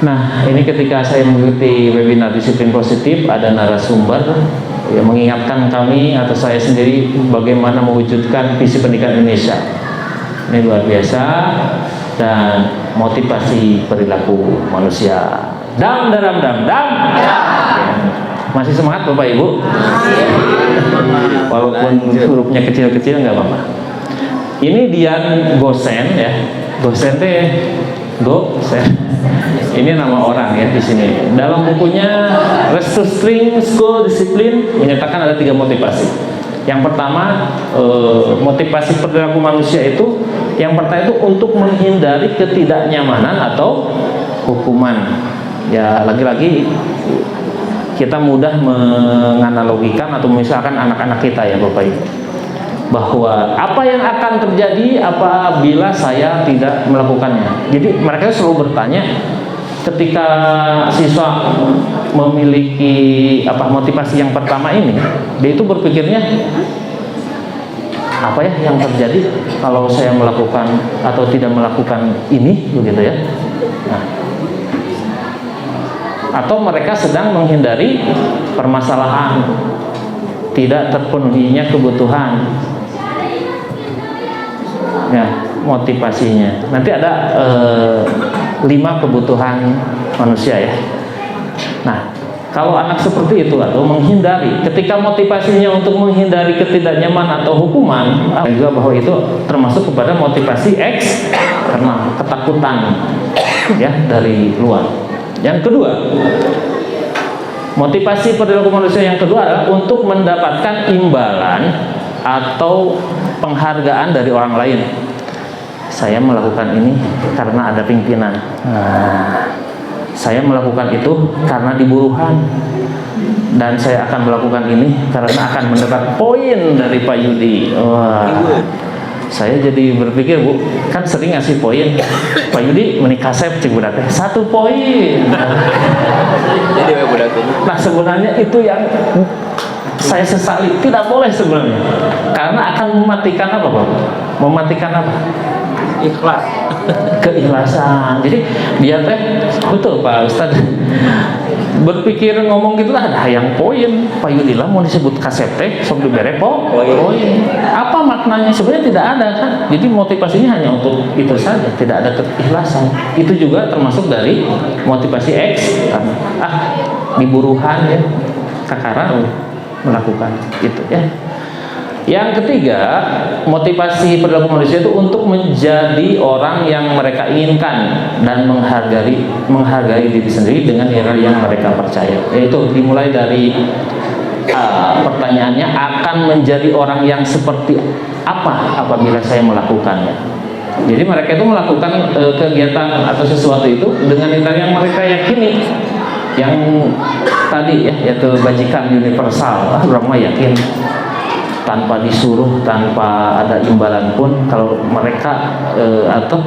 Nah, ini ketika saya mengikuti webinar disiplin positif, ada narasumber yang mengingatkan kami atau saya sendiri bagaimana mewujudkan visi pendidikan Indonesia. Ini luar biasa, dan motivasi perilaku manusia. Dam. Ya. Masih semangat Bapak Ibu? Walaupun hurufnya kecil-kecil nggak apa-apa. Ini Dian Gosen ya. Gosen teh Gosen. Ini nama orang ya di sini. Dalam bukunya Restructuring School Discipline menyatakan ada 3 motivasi. Yang pertama, motivasi perilaku manusia itu, yang pertama itu untuk menghindari ketidaknyamanan atau hukuman. Ya, lagi-lagi kita mudah menganalogikan atau misalkan anak-anak kita ya Bapak Ibu, bahwa apa yang akan terjadi apabila saya tidak melakukannya. Jadi mereka selalu bertanya ketika siswa memiliki motivasi yang pertama ini, dia itu berpikirnya apa ya yang terjadi kalau saya melakukan atau tidak melakukan ini, begitu ya. Nah, atau mereka sedang menghindari permasalahan, tidak terpenuhinya kebutuhan. Ya, motivasinya. Nanti ada 5 kebutuhan manusia ya. Nah, kalau anak seperti itu atau menghindari, ketika motivasinya untuk menghindari ketidaknyamanan atau hukuman, juga bahwa itu termasuk kepada motivasi karena ketakutan ya dari luar. Yang kedua, motivasi perilaku manusia yang kedua adalah untuk mendapatkan imbalan atau penghargaan dari orang lain. Saya melakukan ini karena ada pimpinan. Saya melakukan itu karena diburuhan. Dan saya akan melakukan ini karena akan mendapat poin dari Pak Yudi. Wah, saya jadi berpikir, Bu, kan sering ngasih poin. Pak Yudi menikah cek budak 1 poin. Jadi budak. Nah, sebenarnya itu yang saya sesali. Tidak boleh sebenarnya, karena akan mematikan apa, Pak? Mematikan apa? Ikhlas. Keikhlasan. Jadi dia teh betul Pak Ustadz berpikir ngomong gitu lah, ada yang poin Pak Yudi lah mau disebut kasep teh sok dibere poin. Apa maknanya? Sebenarnya tidak ada kan. Jadi motivasinya hanya untuk itu saja, tidak ada keikhlasan. Itu juga termasuk dari motivasi di buruhan ya, kakara melakukan itu ya. Yang ketiga, motivasi perilaku manusia itu untuk menjadi orang yang mereka inginkan dan menghargai diri sendiri dengan cara yang mereka percaya. Yaitu dimulai dari pertanyaannya, akan menjadi orang yang seperti apa apabila saya melakukannya. Jadi mereka itu melakukan kegiatan atau sesuatu itu dengan cara yang mereka yakini. Yang tadi ya, yaitu bajikan universal, orang mah yakin tanpa disuruh, tanpa ada imbalan pun, kalau mereka atau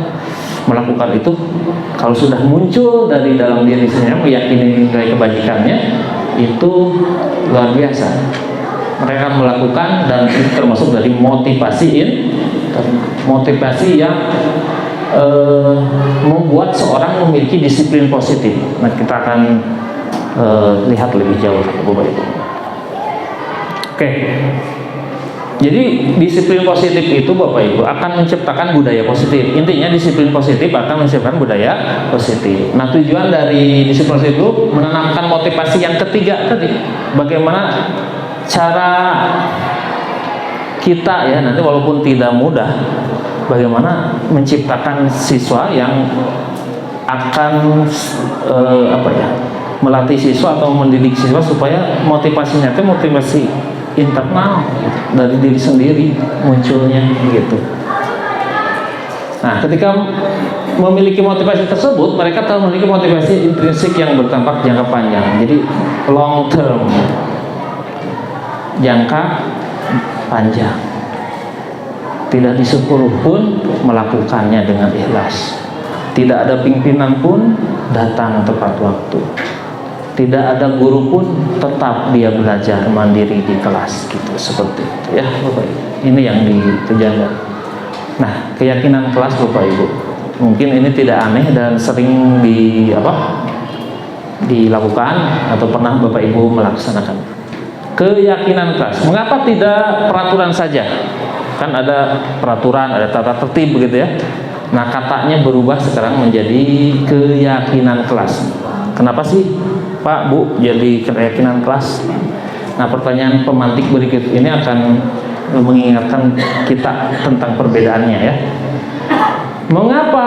melakukan itu, kalau sudah muncul dari dalam diri sendiri meyakini nilai kebajikannya, itu luar biasa. Mereka melakukan, dan itu termasuk dari motivasi yang membuat seorang memiliki disiplin positif. Nah, kita akan lihat lebih jauh, Bapak Ibu. Oke. Jadi disiplin positif itu Bapak Ibu akan menciptakan budaya positif. Intinya disiplin positif akan menciptakan budaya positif. Nah, tujuan dari disiplin positif itu menanamkan motivasi yang ketiga tadi. Bagaimana cara kita ya nanti walaupun tidak mudah, bagaimana menciptakan siswa yang akan melatih siswa atau mendidik siswa supaya motivasinya itu motivasi internal dari diri sendiri munculnya gitu. Nah, ketika memiliki motivasi tersebut, mereka tahu memiliki motivasi intrinsik yang berdampak jangka panjang. Jadi long term, jangka panjang. Tidak disuruh pun melakukannya dengan ikhlas. Tidak ada pimpinan pun datang tepat waktu. Tidak ada guru pun tetap dia belajar mandiri di kelas gitu, seperti itu ya Bapak Ibu. Ini yang dijaga. Nah, keyakinan kelas Bapak Ibu, mungkin ini tidak aneh dan sering dilakukan atau pernah Bapak Ibu melaksanakan. Keyakinan kelas. Mengapa tidak peraturan saja? Kan ada peraturan, ada tata tertib begitu ya. Nah, katanya berubah sekarang menjadi keyakinan kelas. Kenapa sih Pak, Bu, jadi keyakinan kelas? Nah, pertanyaan pemantik berikut ini akan mengingatkan kita tentang perbedaannya ya. Mengapa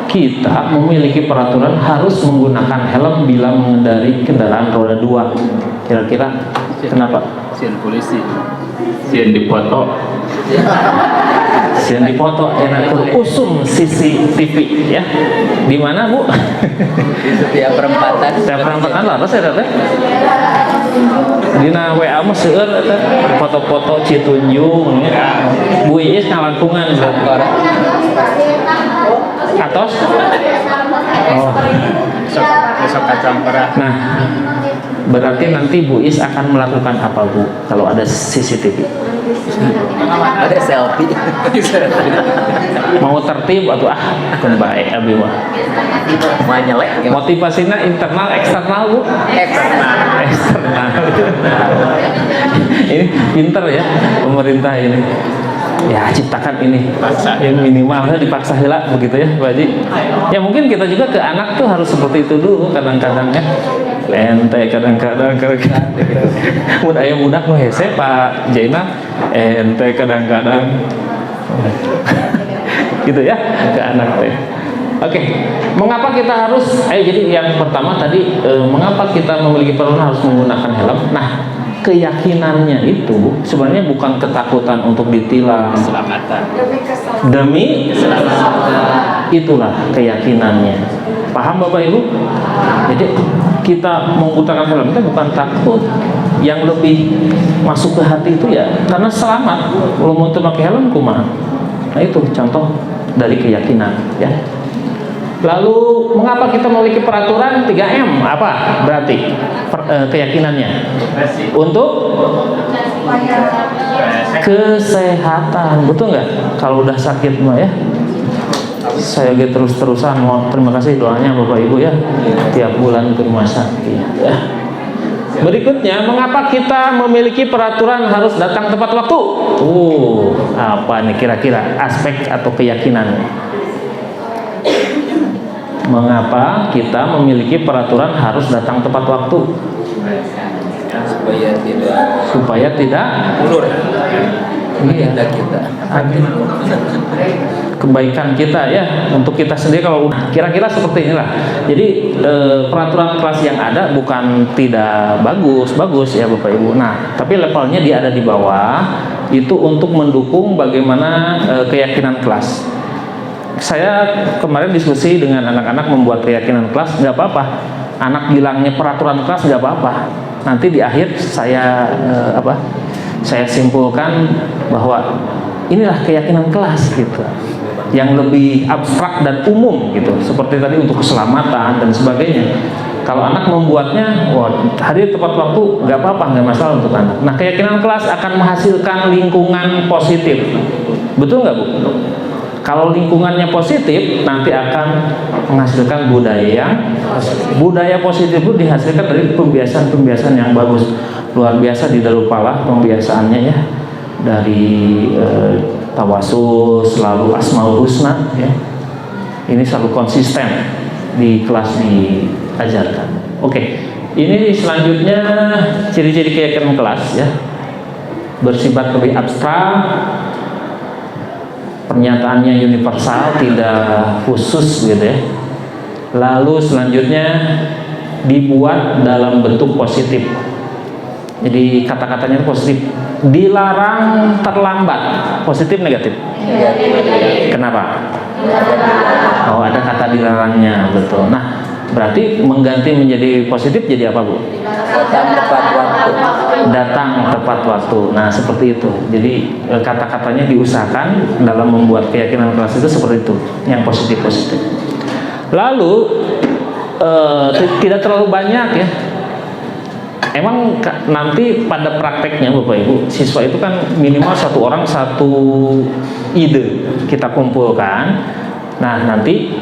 kita memiliki peraturan harus menggunakan helm bila mengendarai kendaraan roda 2? Kira-kira kenapa? Sien polisi, sien dipoto. Sien dipoto enak usum CCTV ya. Di mana, Bu? Di setiap perempatan. Setiap perempatan lah, saya teh. Dina WA mah seueur eta foto-foto Citunjung ya. Bu Iis ngalangkungan atos. Oh. Besok kacang perah. Nah, berarti nanti Bu Is akan melakukan apa Bu kalau ada CCTV? Ada selfie. Mau tertib atau kun bae abi mah. Mau nyelek. Motivasinya internal eksternal Bu? Eksternal. Ini pinter ya pemerintah ini. Ya, ciptakan ini yang minimalnya dipaksa heula begitu ya Pak Haji. Ya mungkin kita juga ke anak tuh harus seperti itu dulu kadang-kadang ya. Ente kadang-kadang mun aya budak nu hese Pak Jaina ente kadang-kadang gitu ya ke anak teh. Oke, mengapa kita harus jadi yang pertama tadi mengapa kita memiliki peraturan harus menggunakan helm? Nah, keyakinannya itu sebenarnya bukan ketakutan untuk ditilang, demi keselamatan. Itulah keyakinannya. Paham Bapak Ibu? Jadi kita menggunakan helm itu bukan takut. Yang lebih masuk ke hati itu ya karena selamat. Kalau mau pakai helm kumaha? Nah, itu contoh dari keyakinan ya. Lalu mengapa kita memiliki peraturan 3M? Apa berarti keyakinannya? Untuk kesehatan, betul nggak? Kalau udah sakit mah ya, saya gitu terus-terusan. Terima kasih doanya Bapak Ibu ya, tiap bulan ke rumah sakit. Ya. Berikutnya, mengapa kita memiliki peraturan harus datang tepat waktu? Apa nih kira-kira aspek atau keyakinannya? Mengapa kita memiliki peraturan harus datang tepat waktu? Supaya tidak Ulur. iya, kebaikan kita ya, untuk kita sendiri. Kalau kira-kira seperti inilah. Jadi peraturan kelas yang ada bukan tidak bagus ya Bapak Ibu. Nah, tapi levelnya dia ada di bawah, itu untuk mendukung bagaimana keyakinan kelas. Saya kemarin diskusi dengan anak-anak membuat keyakinan kelas, nggak apa-apa. Anak bilangnya peraturan kelas nggak apa-apa. Nanti di akhir saya saya simpulkan bahwa inilah keyakinan kelas gitu, yang lebih abstrak dan umum gitu, seperti tadi untuk keselamatan dan sebagainya. Kalau anak membuatnya, hadir tepat waktu, nggak apa-apa, nggak masalah untuk anak. Nah, keyakinan kelas akan menghasilkan lingkungan positif, betul nggak Bu? Kalau lingkungannya positif, nanti akan menghasilkan budaya positif itu dihasilkan dari pembiasaan yang bagus. Luar biasa di Darulfalah pembiasaannya ya, dari tawasul, selalu asmaul husna ya. Ini selalu konsisten di kelas diajarkan. Oke, ini selanjutnya ciri-ciri keyakinan kelas ya. Bersifat lebih abstrak, pernyataannya universal, tidak khusus gitu ya. Lalu selanjutnya dibuat dalam bentuk positif. Jadi kata-katanya positif. Dilarang terlambat. Positif negatif? Kenapa? Oh, ada kata dilarangnya, betul. Nah, berarti mengganti menjadi positif jadi apa Bu? Datang tepat waktu. Nah, seperti itu. Jadi kata-katanya diusahakan dalam membuat keyakinan kelas itu seperti itu, yang positif-positif. Lalu tidak terlalu banyak ya. Emang nanti pada prakteknya Bapak Ibu, siswa itu kan minimal satu orang satu ide kita kumpulkan. Nah, nanti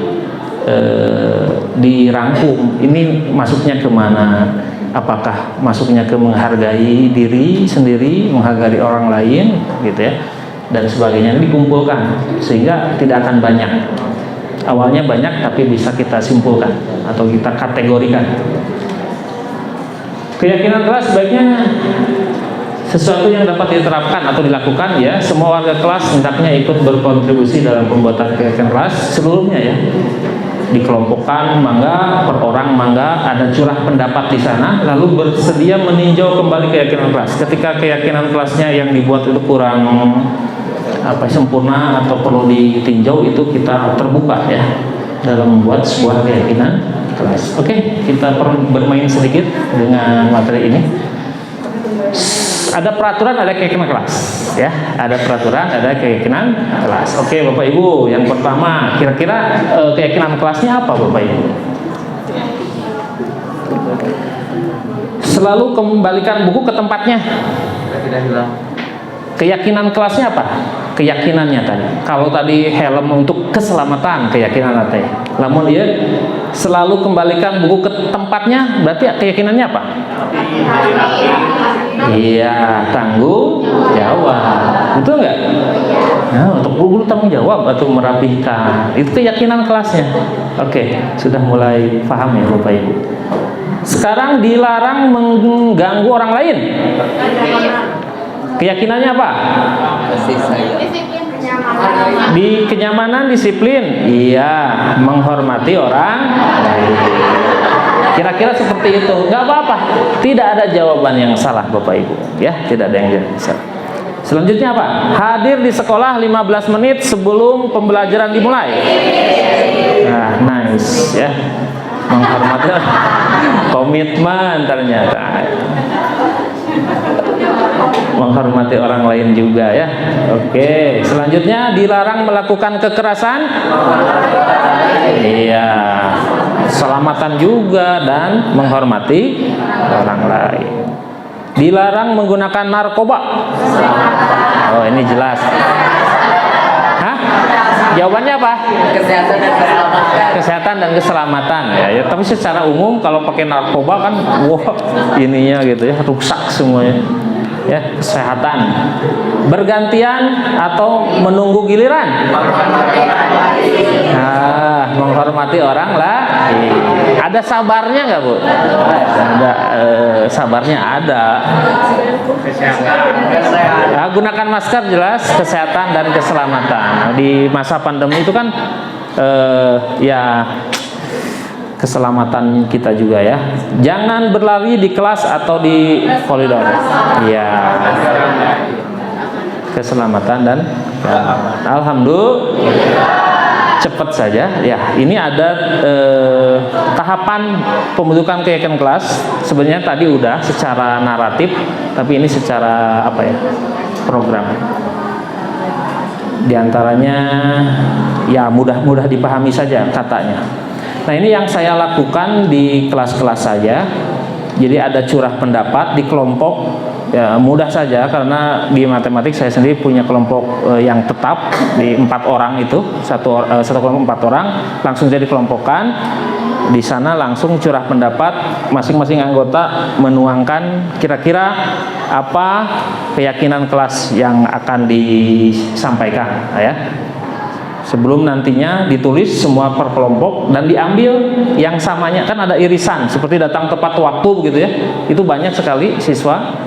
dirangkum ini masuknya kemana, apakah masuknya ke menghargai diri sendiri, menghargai orang lain gitu ya, dan sebagainya. Ini dikumpulkan sehingga tidak akan banyak. Awalnya banyak tapi bisa kita simpulkan atau kita kategorikan. Keyakinan kelas sebaiknya sesuatu yang dapat diterapkan atau dilakukan ya. Semua warga kelas hendaknya ikut berkontribusi dalam pembuatan keyakinan kelas seluruhnya ya. Dikelompokkan, mangga, per orang mangga, ada curah pendapat di sana, lalu bersedia meninjau kembali keyakinan kelas. Ketika keyakinan kelasnya yang dibuat itu kurang sempurna atau perlu ditinjau, itu kita terbuka ya dalam membuat sebuah keyakinan kelas. Oke, kita bermain sedikit dengan materi ini. Ada peraturan, ada keyakinan kelas ya. Ada peraturan, ada keyakinan kelas. Oke Bapak Ibu, yang pertama kira-kira keyakinan kelasnya apa Bapak Ibu? Selalu kembalikan buku ke tempatnya. Keyakinan kelasnya apa? Keyakinannya tadi. Kalau tadi helm untuk keselamatan, keyakinan tadi. Namun dia selalu kembalikan buku ke tempatnya, berarti keyakinannya apa? Iya, tanggung jawab. Betul nggak? Nah, untuk guru tanggung jawab atau merapihkan, itu keyakinan kelasnya. Oke, sudah mulai paham ya Bapak Ibu. Sekarang dilarang mengganggu orang lain. Keyakinannya apa? Di kenyamanan, disiplin. Iya, menghormati orang lain. Kira-kira seperti itu. Nggak apa-apa. Tidak ada jawaban yang salah Bapak Ibu. Ya, tidak ada yang salah. Selanjutnya apa? Hadir di sekolah 15 menit sebelum pembelajaran dimulai. Nah, nice ya. Menghormati komitmen ternyata. Menghormati orang lain juga ya. Oke, selanjutnya dilarang melakukan kekerasan. Iya, keselamatan juga dan menghormati orang lain. Dilarang menggunakan narkoba. Oh, ini jelas. Hah? Jawabannya apa? Kesehatan dan keselamatan. Kesehatan dan keselamatan ya. Tapi secara umum kalau pakai narkoba kan wah ininya gitu ya, rusak semuanya. Ya, kesehatan. Bergantian atau menunggu giliran? Nah, menghormati menghormati orang lain. Ada sabarnya nggak Bu? Ada, sabarnya ada. Nah, gunakan masker jelas, kesehatan dan keselamatan. Di masa pandemi itu kan ya keselamatan kita juga ya. Jangan berlari di kelas atau di koridor. Ya. Keselamatan dan alhamdulillah cepat saja ya. Ini ada tahapan pembentukan keyakinan kelas. Sebenarnya tadi udah secara naratif, tapi ini secara apa ya, program. Di antaranya ya mudah dipahami saja katanya. Nah, ini yang saya lakukan di kelas-kelas saja. Jadi ada curah pendapat di kelompok, ya mudah saja karena di matematik saya sendiri punya kelompok yang tetap di 4 orang itu, satu kelompok 4 orang langsung jadi kelompokan. Di sana langsung curah pendapat, masing-masing anggota menuangkan kira-kira apa keyakinan kelas yang akan disampaikan ya. Sebelum nantinya ditulis semua per kelompok dan diambil yang samanya, kan ada irisan seperti datang tepat waktu begitu ya. Itu banyak sekali siswa.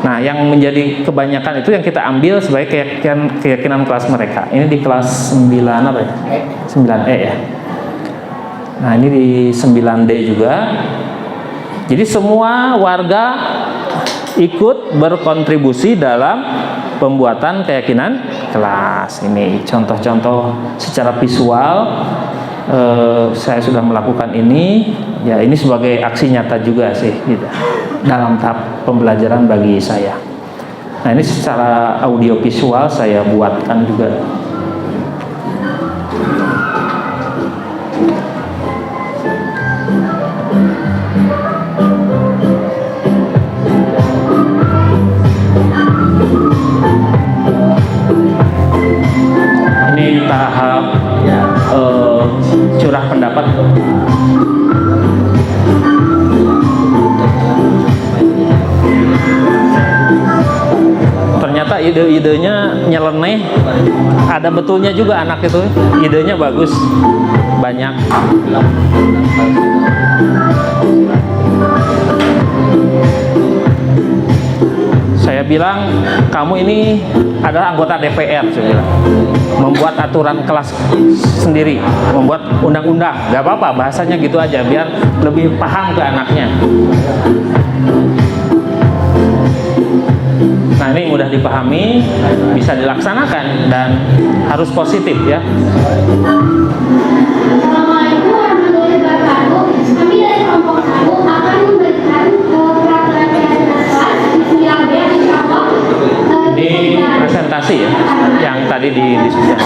Nah, yang menjadi kebanyakan itu yang kita ambil sebagai keyakinan kelas mereka. Ini di kelas 9 apa ya? 9E ya. Nah, ini di 9D juga. Jadi semua warga ikut berkontribusi dalam pembuatan keyakinan kelas. Ini contoh-contoh secara visual. Saya sudah melakukan ini. Ya, ini sebagai aksi nyata juga sih gitu, dalam tahap pembelajaran bagi saya. Nah, ini secara audio visual saya buatkan juga. Ini tahap curah pendapat. Ternyata ide-idenya nyeleneh, ada betulnya juga anak itu, idenya bagus, banyak. Saya bilang, kamu ini adalah anggota DPR, saya bilang. Membuat aturan kelas sendiri, membuat undang-undang, gak apa-apa, bahasanya gitu aja, biar lebih paham ke anaknya. Nah, ini mudah dipahami, bisa dilaksanakan, dan harus positif ya. Assalamualaikum warahmatullahi wabarakatuh. Kami dari kelompok 1 akan memberikan peraturan kelas di 9B insyaallah. Ini presentasi ya, yang tadi didiskusikan.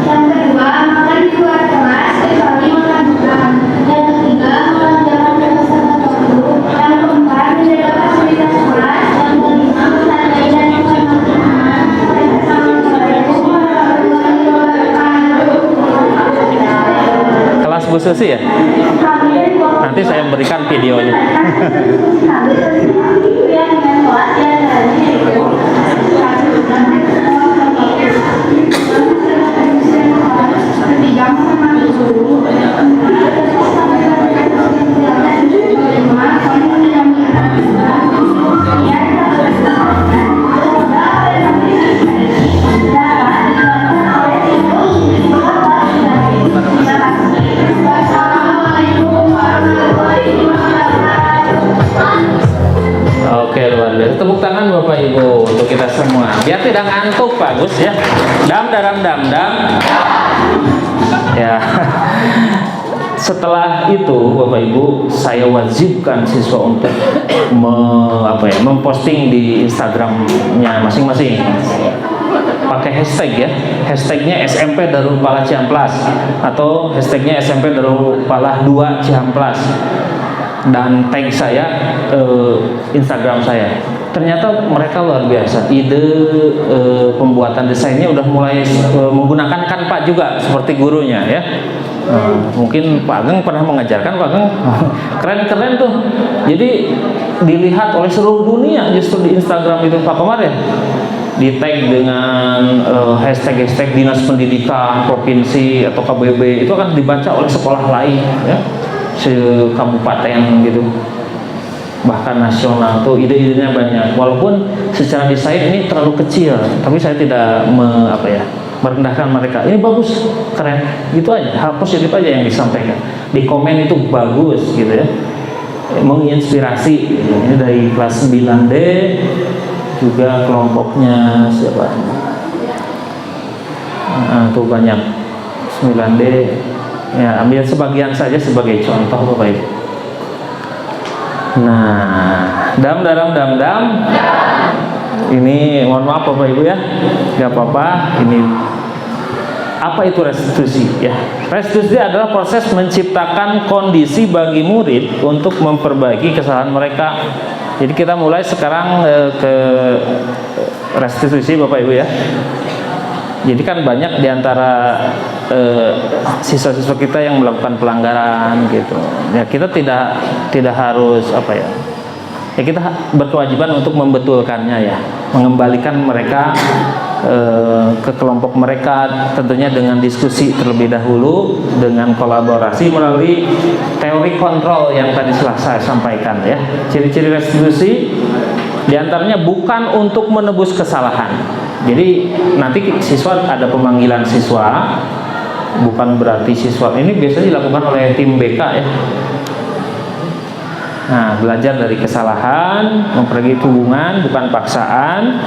Yang kedua, makan di luar kelas kecuali makan bukan. Yang ketiga, mengerjakan tugas waktu. Yang keempat, menjaga fasilitas kelas. Yang kelima, menghargai dan menghormati teman. Assalamualaikum warahmatullahi wabarakatuh. Kelas Bu Susi ya? Nanti saya memberikan videonya. Oke, luar biasa. Tepuk tangan Bapak Ibu untuk kita semua. Biar tidak ngantuk, bagus ya. Dam. Ya. Setelah itu Bapak Ibu, saya wajibkan siswa untuk memposting di Instagramnya masing-masing. Pakai hashtag ya. Hashtagnya SMP Darul Falah Ciamplas atau hashtagnya SMP Darul Falah 2 Ciamplas. Dan tag saya Instagram saya. Ternyata mereka luar biasa. Ide pembuatan desainnya udah mulai menggunakan Canva juga seperti gurunya ya. Mungkin Pak Ageng pernah mengajarkan, Pak Ageng. Keren-keren tuh. Jadi dilihat oleh seluruh dunia justru di Instagram itu Pak Komar ya. di tag dengan hashtag dinas pendidikan provinsi atau KBB, itu akan dibaca oleh sekolah lain ya, se-kabupaten gitu, bahkan nasional. Tuh ide-idenya banyak, walaupun secara desain ini terlalu kecil, tapi saya tidak merendahkan mereka. Ini bagus, keren, gitu aja, hal positif aja yang disampaikan di komen itu bagus gitu ya, menginspirasi. Ini dari kelas 9D juga, kelompoknya siapa? Tuh banyak 9D ya, ambil sebagian saja sebagai contoh Bapak Ibu. Nah, dam. Ini mohon maaf Bapak Ibu ya, nggak apa-apa. Ini apa itu restitusi ya? Restitusi adalah proses menciptakan kondisi bagi murid untuk memperbaiki kesalahan mereka. Jadi kita mulai sekarang ke restitusi Bapak Ibu ya. Jadi kan banyak diantara siswa-siswa kita yang melakukan pelanggaran gitu. Ya kita tidak harus ya kita berkewajiban untuk membetulkannya ya, mengembalikan mereka ke kelompok mereka, tentunya dengan diskusi terlebih dahulu, dengan kolaborasi melalui teori kontrol yang tadi saya sampaikan ya. Ciri-ciri restitusi diantaranya bukan untuk menebus kesalahan. Jadi nanti siswa ada pemanggilan siswa, bukan berarti siswa ini biasanya dilakukan oleh tim BK ya. Nah, belajar dari kesalahan, memperbaiki hubungan, bukan paksaan.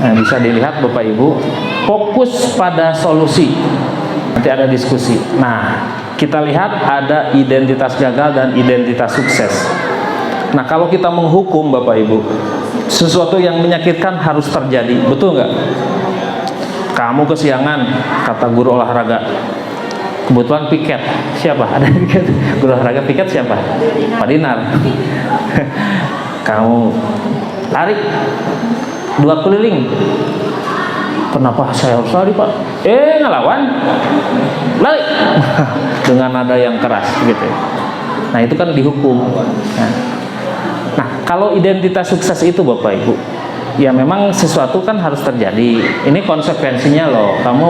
Nah, bisa dilihat Bapak Ibu, fokus pada solusi. Nanti ada diskusi. Nah, kita lihat ada identitas gagal dan identitas sukses. Nah, kalau kita menghukum Bapak Ibu, sesuatu yang menyakitkan harus terjadi, betul nggak? Kamu kesiangan, kata guru olahraga. Kebetulan piket, siapa? Ada piket, guru olahraga piket siapa? Pak Dinar. Kamu lari 2 keliling. Kenapa saya harus lari Pak? Ngelawan, lari dengan nada yang keras gitu. Nah itu kan dihukum. Nah kalau identitas sukses itu Bapak Ibu, ya memang sesuatu kan harus terjadi. Ini konsekuensinya loh. Kamu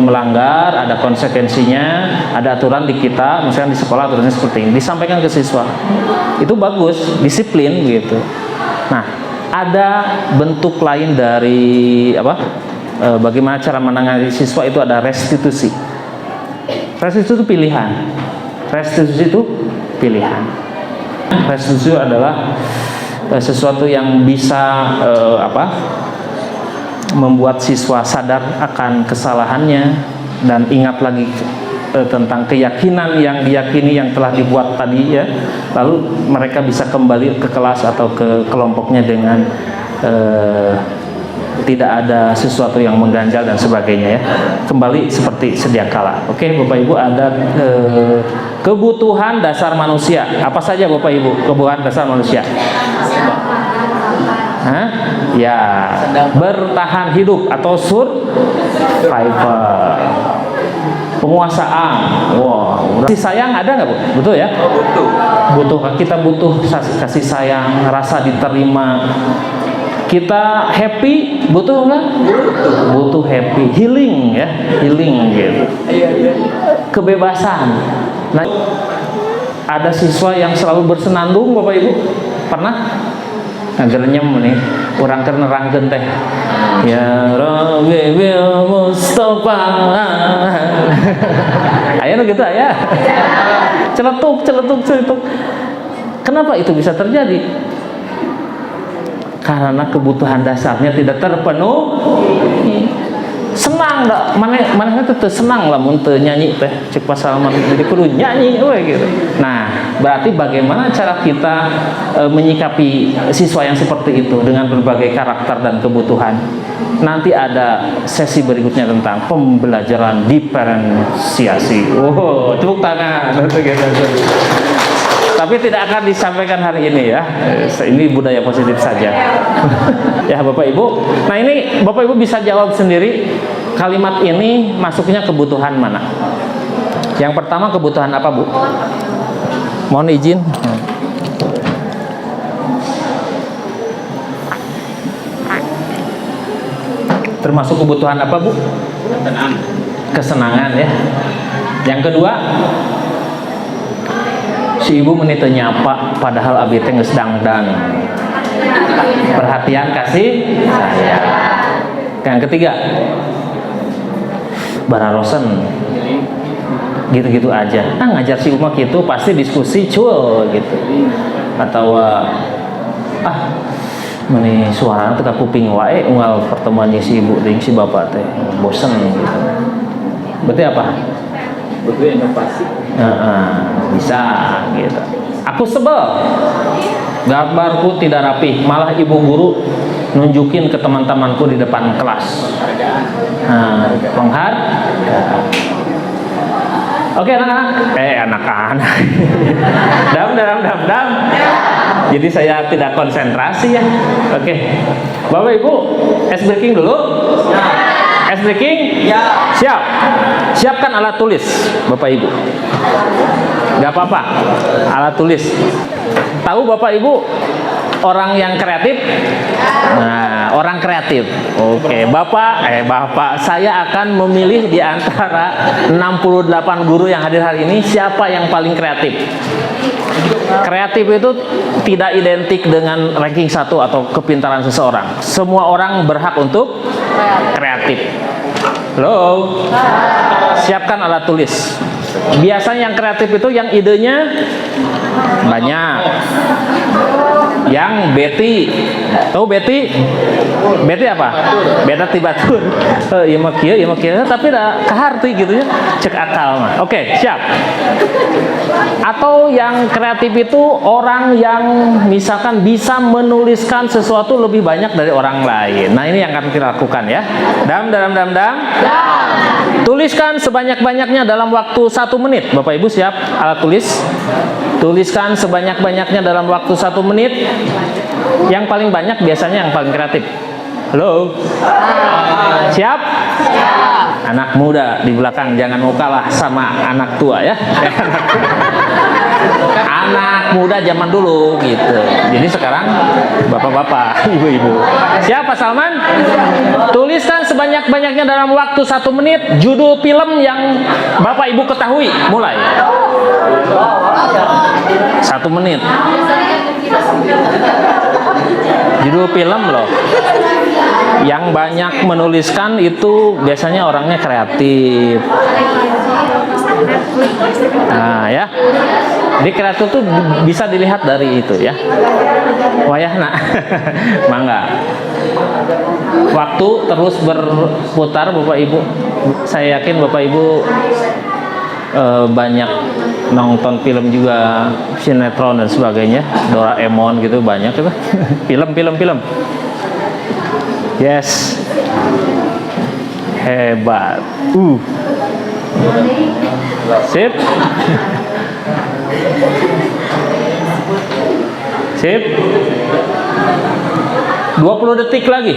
melanggar, ada konsekuensinya, ada aturan di kita, misalnya di sekolah aturannya seperti ini, disampaikan ke siswa. Itu bagus, disiplin gitu. Nah, ada bentuk lain dari bagaimana cara menangani siswa, itu ada restitusi. Restitusi itu pilihan. Restitusi itu pilihan. Restitusi adalah sesuatu yang bisa membuat siswa sadar akan kesalahannya dan ingat lagi tentang keyakinan yang diyakini yang telah dibuat tadi ya, lalu mereka bisa kembali ke kelas atau ke kelompoknya dengan tidak ada sesuatu yang mengganjal dan sebagainya ya, kembali seperti sedia kala. Oke Bapak Ibu, ada kebutuhan dasar manusia. Apa saja Bapak Ibu kebutuhan dasar manusia? Ya, bertahan hidup atau survival, penguasaan. Wow, kasih sayang ada nggak Bu? Betul ya? Butuh. Kita butuh kasih sayang, rasa diterima. Kita happy, butuh nggak? Butuh happy, healing ya, healing gitu. Kebebasan. Nah, ada siswa yang selalu bersenandung Bapak Ibu, pernah? Ngagernyem nih, orang nerangkeun teh. Ya Rabbi bil Mustafa. Ayo gitu aya. Celetuk. Kenapa itu bisa terjadi? Karena kebutuhan dasarnya tidak terpenuhi. Senang dah, mana teh senang lah mun teu nyanyi teh, cek pasal mah jadi kudu nyanyi we gitu. Nah, berarti bagaimana cara kita menyikapi siswa yang seperti itu dengan berbagai karakter dan kebutuhan. Nanti ada sesi berikutnya tentang pembelajaran diferensiasi. Oh, tepuk tangan. Tapi tidak akan disampaikan hari ini ya. Ini budaya positif saja. Ya Bapak Ibu. Nah ini Bapak Ibu bisa jawab sendiri, kalimat ini masuknya kebutuhan mana? Yang pertama kebutuhan apa Bu? Mohon izin. Termasuk kebutuhan apa, Bu? Kesenangan ya. Yang kedua, si ibu menit nyapa padahal abi teh geus dangdang. Perhatian kasih sayang. Yang ketiga, bararosen gitu-gitu aja. Ngajar si Uma gitu pasti diskusi cul gitu. Atau meni suara teu kuping wae unggal pertemuannya si ibu jeung si bapak teh bosen gitu. Berarti apa? Berarti inovasi. Bisa gitu. Aku sebel gambarku tidak rapi, malah ibu guru nunjukin ke teman-temanku di depan kelas. Penghargaan. Oke anak-anak, anak-anak. Dam. Jadi saya tidak konsentrasi ya. Oke, Bapak Ibu, ice breaking dulu. Ice breaking? Ya. Siap. Siapkan alat tulis, Bapak Ibu. Gak apa-apa, alat tulis. Tahu Bapak Ibu orang yang kreatif? Nah, orang kreatif. Oke, Bapak, saya akan memilih di antara 68 guru yang hadir hari ini siapa yang paling kreatif. Kreatif itu tidak identik dengan ranking 1 atau kepintaran seseorang. Semua orang berhak untuk kreatif. Halo. Siapkan alat tulis. Biasanya yang kreatif itu yang idenya banyak. Yang Betty, tahu Betty? Betty apa? Beta tibatur. Ieu mah kieu, tapi da kaharti gitu ya. Cek akal mah. Oke, siap. Atau yang kreatif itu orang yang misalkan bisa menuliskan sesuatu lebih banyak dari orang lain. Nah, ini yang akan kita lakukan ya. Dam. Tuliskan sebanyak-banyaknya dalam waktu 1 menit. Bapak Ibu siap alat tulis? Tuliskan sebanyak-banyaknya dalam waktu 1 menit. Yang paling banyak biasanya yang paling kreatif. Halo? Siap? Anak muda di belakang jangan mau kalah sama anak tua ya. Anak muda zaman dulu gitu. Jadi sekarang bapak-bapak, ibu-ibu. Siapa Salman? Tuliskan sebanyak-banyaknya dalam waktu 1 menit judul film yang Bapak Ibu ketahui. Mulai. 1 menit. Judul film loh. Yang banyak menuliskan itu biasanya orangnya kreatif. Nah ya, di kreatif tuh bisa dilihat dari itu ya. Wayahna, mangga. Waktu terus berputar Bapak Ibu. Saya yakin Bapak Ibu banyak nonton film juga, sinetron dan sebagainya, Doraemon gitu banyak itu. Film. Yes. Hebat. Sip. Sip. 20 detik lagi.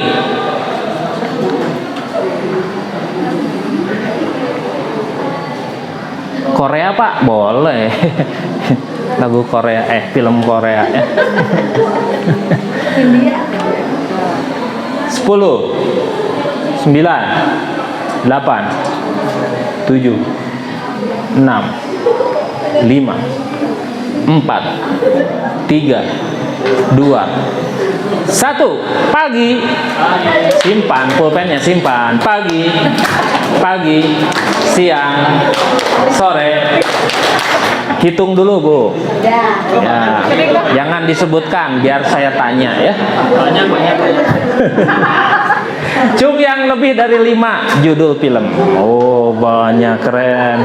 Korea Pak? Boleh. Lagu Korea, film Korea ya. 10 9 8 7 6 5 4 3 2 1. Pagi. Simpan pulpennya, simpan. Pagi, siang, sore. Hitung dulu Bu. Ya, jangan disebutkan biar saya tanya ya. Banyak. Cung yang lebih dari 5 judul film. Oh banyak, keren.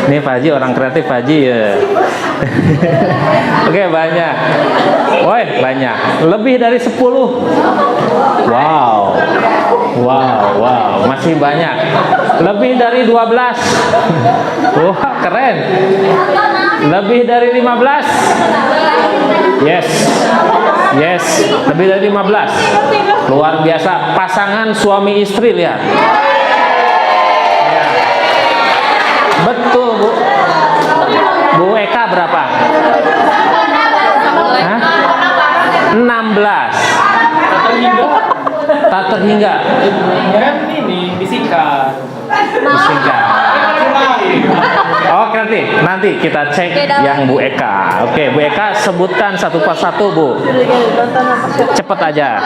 Ini Pak Haji orang kreatif Pak Haji ya. Oke banyak. Woi banyak. Lebih dari 10. Wow. Masih banyak. Lebih dari 12. Wah keren. Lebih dari 15. Yes. Lebih dari 15. Luar biasa. Pasangan suami istri lihat. Ya. Betul Bu. Bu Eka berapa? Hah? 16. Tak terhingga. singkat. Oh, nanti kita cek yang Bu Eka. Oke, Bu Eka sebutkan satu persatu, Bu. Cepet aja.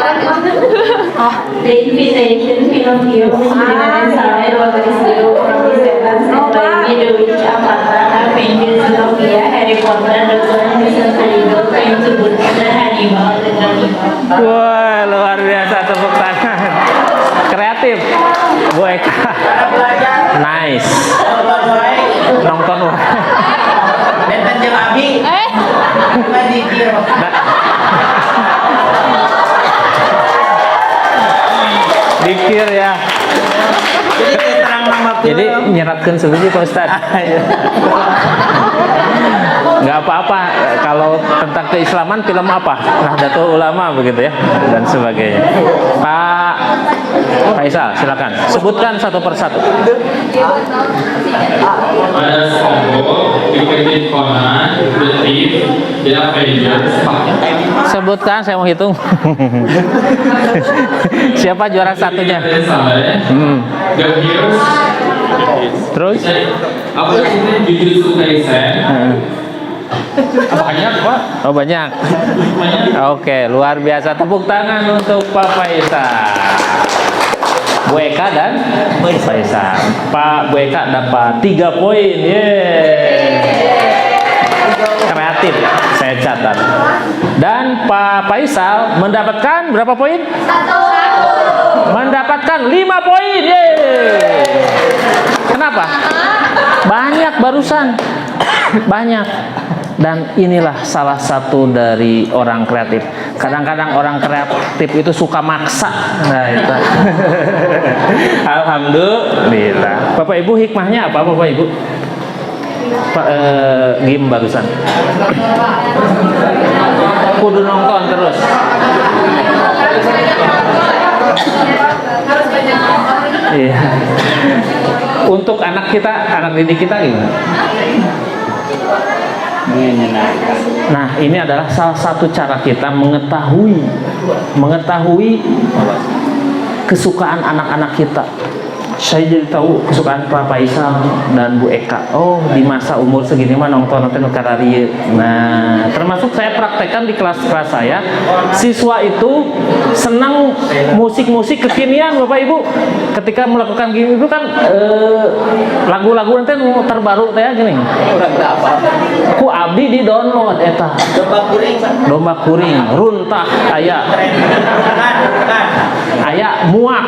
The invitation Pinocchio menceritakan sampai 12 orang setan setelah ini The Witch Avatar, Penguin Zootopia, Harry Potter, Dr. Mrs. Riddle, Train to Busan, dan Hannibal dan Hannibal. Wah, luar biasa, tepuk tangan. Kreatif, Bu Eka. Nice. Nonton wah. Benten jeung abi. Dikir. Dikir ya. Jadi terang nama Jadi nyeratkan sebiji Pak Ustad. Nggak apa-apa kalau tentang keislaman film apa? Nahdlatul Ulama begitu ya dan sebagainya. Pak Faisal silakan sebutkan satu persatu. Ada SpongeBob, Detective Conan, The Thief, The Avengers. Sebutkan, saya mau hitung. Siapa juara satunya? The Heroes. Terus? Apa itu Jujutsu Kaisen? Banyak Pak. Oh banyak. Oke, luar biasa. Tepuk tangan untuk Pak Faisal. Bu Eka dan Faisal. Pak Bu Eka dapat 3 poin. Yeay. Kreatif, saya catat. Dan Pak Faisal mendapatkan berapa poin? 1. Mendapatkan 5 poin. Yeay. Kenapa? Banyak barusan. Banyak. Dan inilah salah satu dari orang kreatif. Kadang-kadang orang kreatif itu suka maksa. Nah, itu. Alhamdulillah. Bapak Ibu, hikmahnya apa Bapak Ibu? Pak game barusan. Kudu nonton terus. Iya. Untuk anak kita, anak didik kita gimana? Nah, ini adalah salah satu cara kita mengetahui kesukaan anak-anak kita. Saya jadi tahu kesukaan Pak Faisal dan Bu Eka. Oh, di masa umur segini mah nonton kararieu. Nah, termasuk saya praktekkan di kelas-kelas saya. Siswa itu senang musik-musik kekinian, Bapak Ibu. Ketika melakukan gini itu kan lagu-lagu nanti terbaru teh gini. Ku abdi di download eta. Domba kuring, runtah aya. Aya muak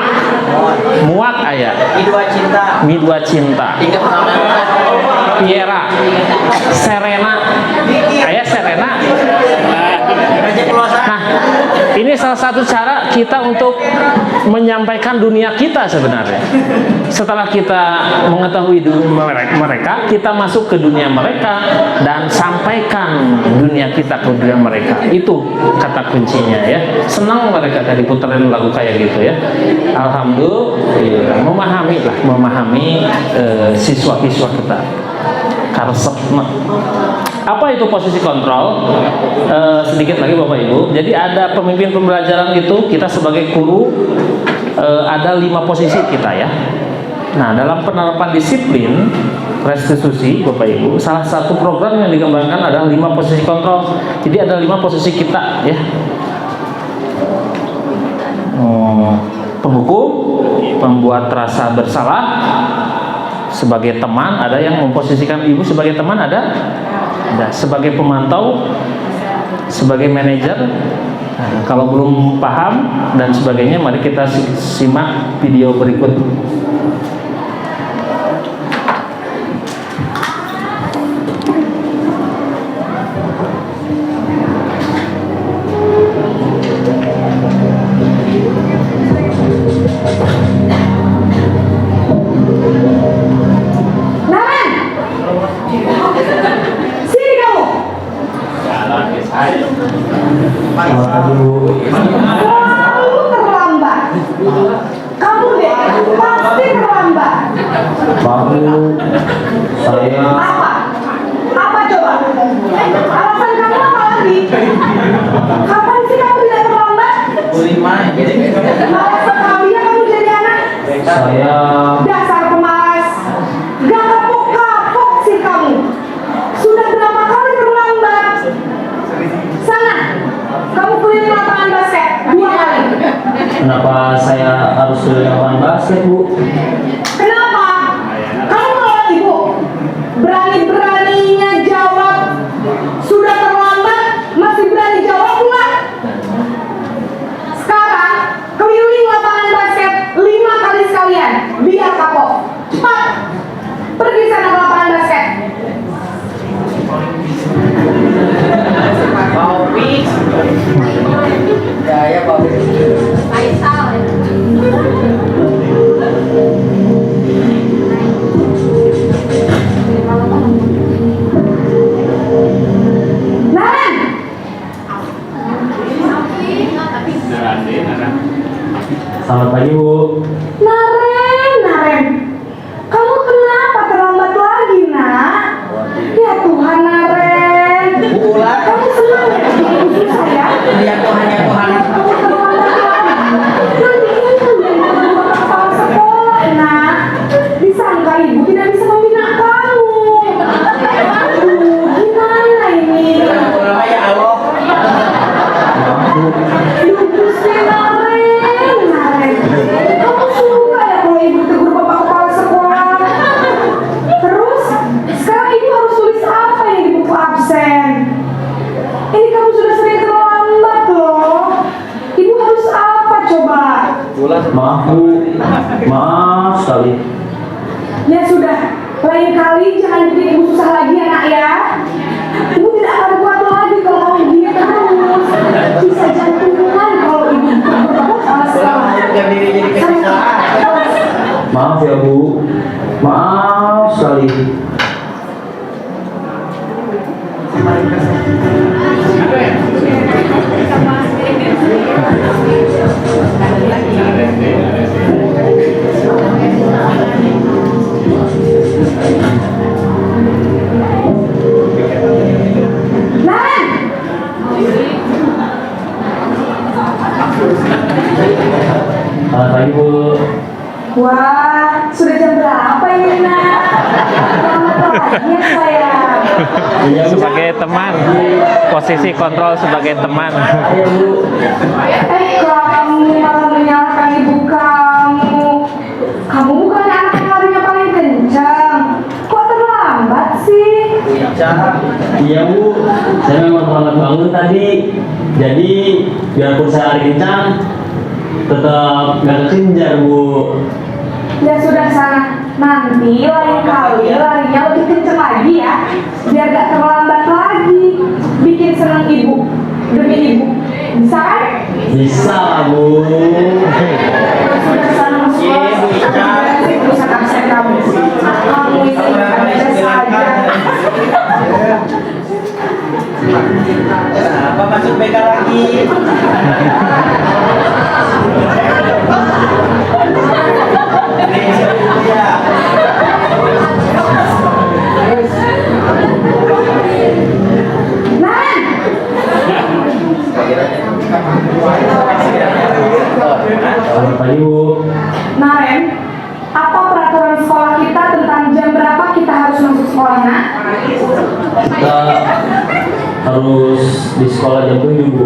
aya. Mi dua cinta. Piera. Serena. Aya Serena. Nah, ini salah satu cara kita untuk menyampaikan dunia kita sebenarnya. Setelah kita mengetahui dunia mereka, kita masuk ke dunia mereka dan sampaikan dunia kita ke dunia mereka. Itu kata kuncinya ya. Senang mereka tadi puterin lagu kayak gitu ya. Alhamdulillah, memahami siswa-siswa kita. Apa itu posisi kontrol? Sedikit lagi Bapak Ibu. Jadi ada pemimpin pembelajaran itu, kita sebagai guru ada 5 posisi kita ya. Nah, dalam penerapan disiplin restitusi Bapak Ibu, salah satu program yang dikembangkan adalah 5 posisi kontrol. Jadi ada 5 posisi kita ya. Penghukum, pembuat rasa bersalah, sebagai teman, ada yang memposisikan ibu sebagai teman, ada sebagai pemantau, sebagai manajer. Nah, kalau belum paham dan sebagainya, mari kita simak video berikut. kenapa saya harus ke lapangan basket, Bu? Kenapa? Kamu melawan ibu? Berani-beraninya jawab. Sudah terlambat, masih berani jawab pula. Sekarang, keliling lapangan basket 5 kali sekalian. Biar kapok. Cepat. Pergi sana ke lapangan basket. Kopi. Ya kopi. Naren! Selamat pagi, Bu. Naren. Kamu kenapa terlambat lagi, nak? Ya Tuhan, Naren. Ular. Kamu senang ya bikin ibu susah ya? Ya Tuhan, ya Tuhan. Kamu terlambat lagi. Nanti ini kan jadi kepala sekolah, nak. Disangka ibu tidak bisa membina kamu. Aduh, gimana ini? Lama ya Allah. Aduh, Gusti Naren. Kamu suka ya kalau ibu tegur bapak kepala sekolah? Terus, sekarang ibu harus tulis apa ini di buku absen? Ini kamu sudah sering terlambat loh. Ibu harus apa coba? Maaf, Bu. Maaf sekali. Ya sudah, lain kali jangan bikin ibu susah lagi ya nak ya. Ibu tidak akan kuat lagi kalau kamu gini terus. Bisa jantungan kalau ibu tegur kepala sekolah. Yang diri jadi kesalahan. Maaf ya, Bu. Maaf sekali. Naren! Selamat pagi, Bu. Wah, sudah jam berapa ini nak? Selamat pagi ya sayang. Sebagai teman, posisi kontrol sebagai teman. Kamu malah menyalahkan ibu kamu. Kamu bukan anak yang larinya paling kencang. Kok terlambat sih? Iya, Bu. Saya memang terlambat bangun tadi. Jadi, biarpun saya lari kencang, tetap nggak kekejar, Bu. Ya sudah sana. Nanti lain kali larinya lebih kencang lagi ya. Biar gak terlambat lagi. Bikin senang ibu. Demi ibu. Bisa kan? Bisa, Bu. Sudah sana masuk kelas. Tulisan absen kamu. Kamu ini ada saja. Apa masuk BK lagi? Naren! Selamat pagi, Bu. Naren, apa peraturan sekolah kita tentang jam berapa kita harus masuk sekolah, nak? Kita harus di sekolah jam 7, Bu.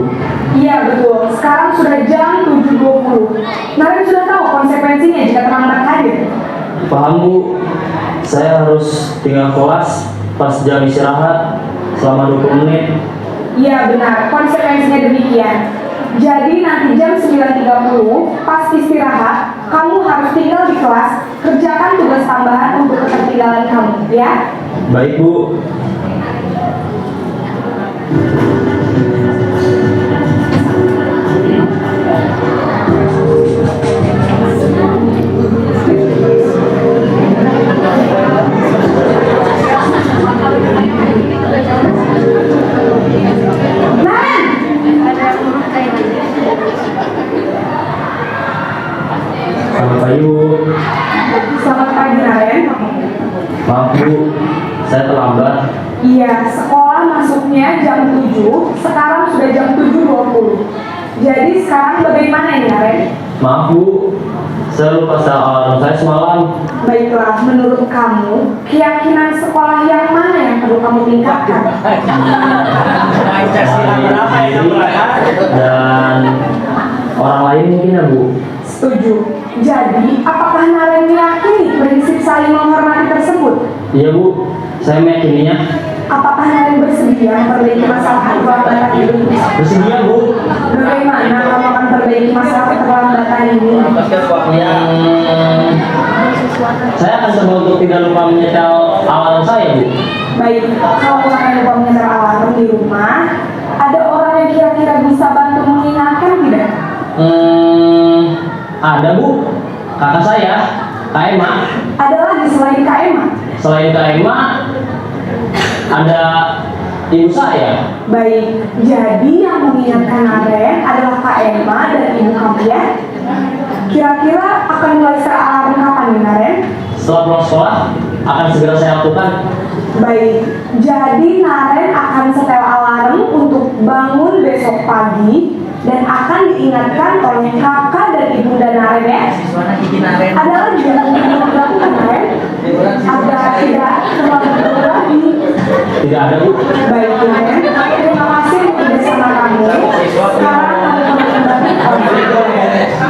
Iya betul, sekarang sudah jam 7.20. Naren sudah tahu konsekuensinya jika terlambat hadir. Paham, Bu. Saya harus tinggal kelas pas jam istirahat selama 20 menit. Iya benar, konsekuensinya demikian. Jadi nanti jam 9.30 pas istirahat, kamu harus tinggal di kelas, kerjakan tugas tambahan untuk ketertinggalan kamu, ya? Baik, Bu. Naren! Selamat pagi, Bu. Selamat pagi, Naren. Maaf, Bu. Saya terlambat. Iya, sekolah masuknya jam 7, sekarang sudah jam 7.20. Jadi sekarang bagaimana ini, Naren? Maaf, Bu. Saya lupa setel alarm saya semalam. Baiklah, menurut kamu, keyakinan sekolah yang mana yang perlu kamu tingkatkan? Pancasila berapa yang berapa? Dan orang lain mungkin ya Bu. Setuju. Jadi, apakah Naren meyakini prinsip saling menghormati tersebut? Iya Bu, saya meyakininya. Apakah Naren bersedia memperbaiki masalah keterlambatan ini? Bersedia Bu. Bagaimana kamu akan perbaiki masalah keterlambatan ini? Saya akan coba untuk tidak lupa menyetel alarm saya Bu. Baik, kalau Naren lupa menyetel alarm di rumah, ada orang yang kira-kira bisa bantu mengingatkan tidak? Ada Bu, kakak saya, Kak Emma. Ada lagi selain Kak Emma? Selain Kak Emma, ada ibu saya. Baik, jadi yang mengingatkan Naren adalah Kak Emma dan ibu kamu ya? Kira-kira akan mulai alarm kapan nih Naren? Setelah pulang sekolah, akan segera saya lakukan. Baik, jadi Naren akan setel alarm untuk bangun besok pagi dan akan diingatkan oleh kakak dan ibunda Naren ya. Ada lagi yang ingin dilakukan Naren? Ada tidak terlalu lagi? Tidak ada Bu. Baik Naren, terima kasih bersama kamu. Sekarang kami kembali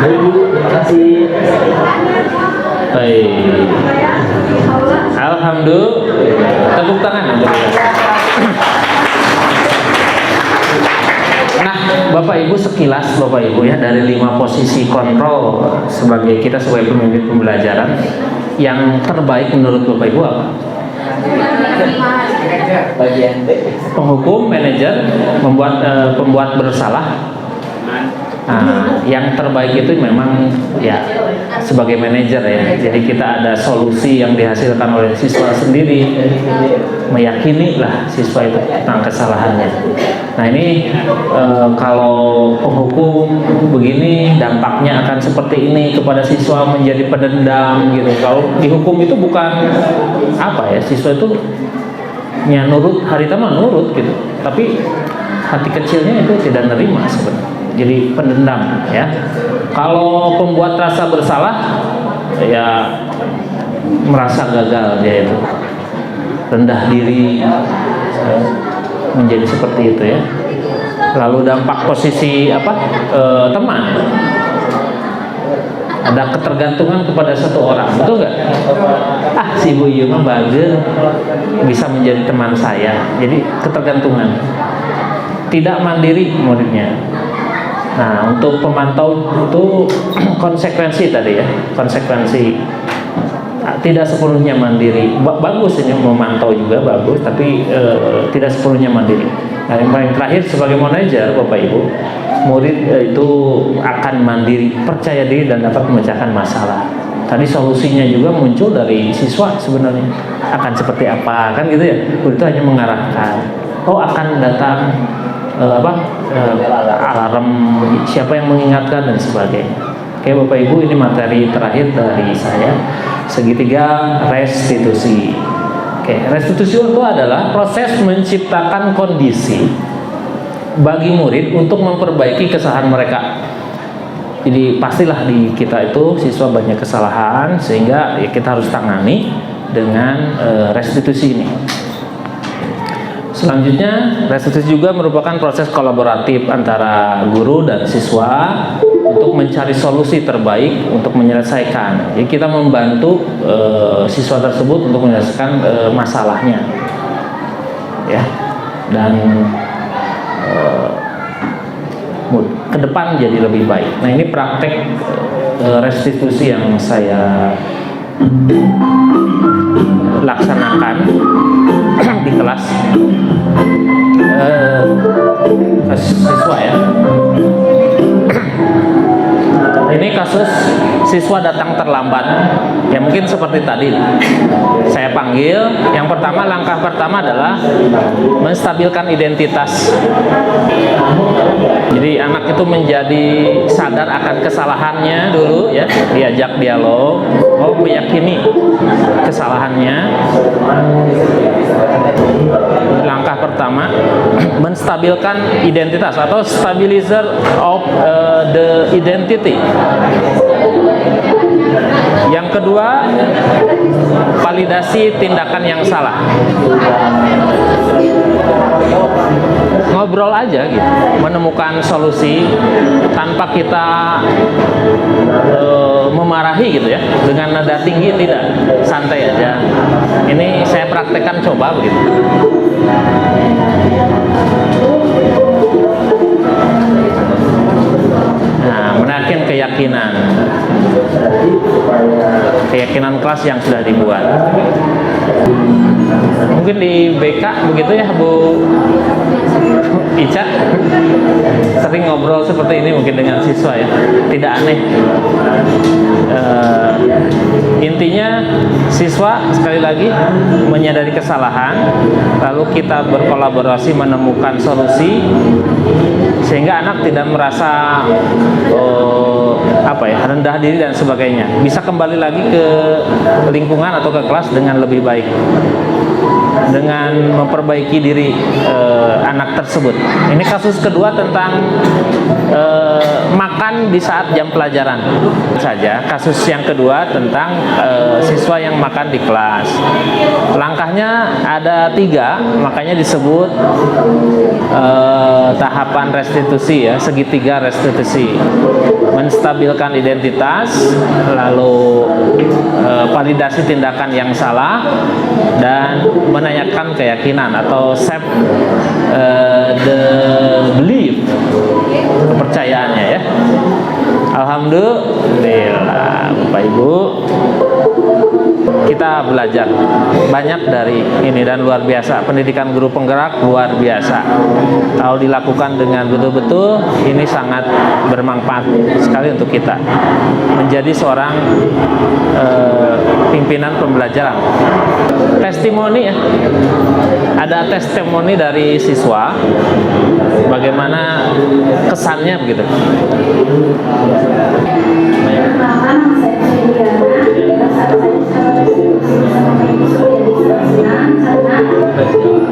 Baik Bu, terima kasih. Baik. Alhamdulillah. Tepuk tangan untuk kita. Nah, Bapak Ibu sekilas Bapak Ibu ya dari 5 posisi kontrol sebagai kita sebagai pemimpin pembelajaran yang terbaik menurut Bapak Ibu apa? Bagian B. Penghukum, manajer, pembuat bersalah. Nah, yang terbaik itu memang ya sebagai manajer ya. Jadi kita ada solusi yang dihasilkan oleh siswa sendiri, meyakini lah siswa itu tentang kesalahannya. Nah ini kalau penghukum begini dampaknya akan seperti ini kepada siswa menjadi pendendam gitu. Kalau dihukum itu bukan apa ya, siswa itu ya nurut, hari taman nurut gitu. Tapi hati kecilnya itu tidak nerima sebenarnya. Jadi pendendam ya. Kalau pembuat rasa bersalah ya merasa gagal dia itu, rendah diri menjadi seperti itu ya. Lalu dampak posisi teman, ada ketergantungan kepada satu orang, betul nggak? Si Bu Yu mah bagus bisa menjadi teman saya, jadi ketergantungan, tidak mandiri muridnya. Nah, untuk pemantau itu konsekuensi tadi ya, konsekuensi tidak sepenuhnya mandiri. Bagus ini memantau juga bagus, tapi tidak sepenuhnya mandiri. Nah, yang paling terakhir sebagai manajer Bapak Ibu, murid itu akan mandiri, percaya diri dan dapat memecahkan masalah. Tadi solusinya juga muncul dari siswa sebenarnya. Akan seperti apa kan gitu ya? Itu hanya mengarahkan. Oh, akan datang alarm, siapa yang mengingatkan dan sebagainya. Oke Bapak Ibu, ini materi terakhir dari saya, segitiga restitusi. Oke, restitusi itu adalah proses menciptakan kondisi bagi murid untuk memperbaiki kesalahan mereka. Jadi pastilah di kita itu siswa banyak kesalahan, sehingga ya kita harus tangani dengan restitusi ini. Selanjutnya, restitusi juga merupakan proses kolaboratif antara guru dan siswa untuk mencari solusi terbaik untuk menyelesaikan. Jadi kita membantu siswa tersebut untuk menyelesaikan masalahnya, ya. Dan ke depan jadi lebih baik. Nah, ini praktek restitusi yang saya laksanakan di kelas siswa ya. Ini kasus siswa datang terlambat. Ya mungkin seperti tadi saya panggil. Yang pertama, langkah pertama adalah menstabilkan identitas. Jadi anak itu menjadi sadar akan kesalahannya dulu ya, diajak dialog, meyakini kesalahannya. Langkah pertama, menstabilkan identitas atau stabilizer of the identity. Yang kedua, memvalidasi tindakan yang salah. Ngobrol aja gitu, menemukan solusi tanpa kita memarahi gitu ya, dengan nada tinggi, tidak, santai aja. Ini saya praktekkan, coba begitu. Nah, menaikkan keyakinan kelas yang sudah dibuat. Mungkin di BK begitu ya Bu Ica, sering ngobrol seperti ini mungkin dengan siswa ya, tidak aneh. Intinya siswa sekali lagi menyadari kesalahan, lalu kita berkolaborasi menemukan solusi sehingga anak tidak merasa rendah diri dan sebagainya, bisa kembali lagi ke lingkungan atau ke kelas dengan lebih baik, dengan memperbaiki diri anak tersebut. Ini kasus kedua tentang makan di saat jam pelajaran saja. Kasus yang kedua tentang siswa yang makan di kelas. Langkahnya ada 3, makanya disebut tahapan restitusi ya, segitiga restitusi. Menstabilkan identitas, lalu validasi tindakan yang salah, dan menanyakan keyakinan atau shape the belief, kepercayaannya ya. Alhamdulillah Bapak Ibu, kita belajar banyak dari ini dan luar biasa. Pendidikan guru penggerak luar biasa. Kalau dilakukan dengan betul-betul, ini sangat bermanfaat sekali untuk kita menjadi seorang pimpinan pembelajaran. Testimoni ya, ada testimoni dari siswa, bagaimana kesannya begitu. Perkenalkan, saya Diana. Saat saya sama ibu jadi senang karena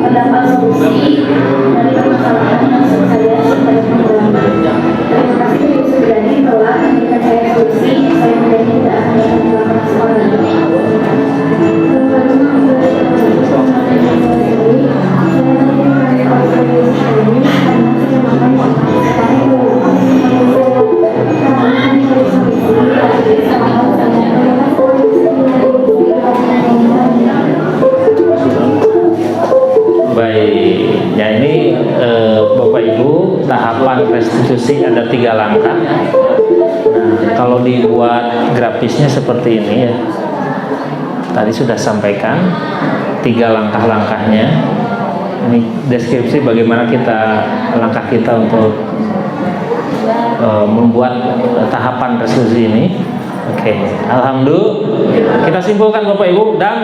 mendapat solusi dari permasalahan yang saya sampai mengalami. Terima kasih Ibu Suryani bahwa ketika saya solusi, saya menjadi tidak hanya mengalami sekolah. Baik, ya ini Bapak Ibu, tahapan restitusi ada 3 langkah. Nah, kalau dibuat grafisnya seperti ini ya, tadi sudah sampaikan 3 langkah-langkahnya. Ini deskripsi bagaimana langkah kita untuk membuat tahapan restitusi ini. Oke, alhamdulillah. Kita simpulkan Bapak Ibu, dam.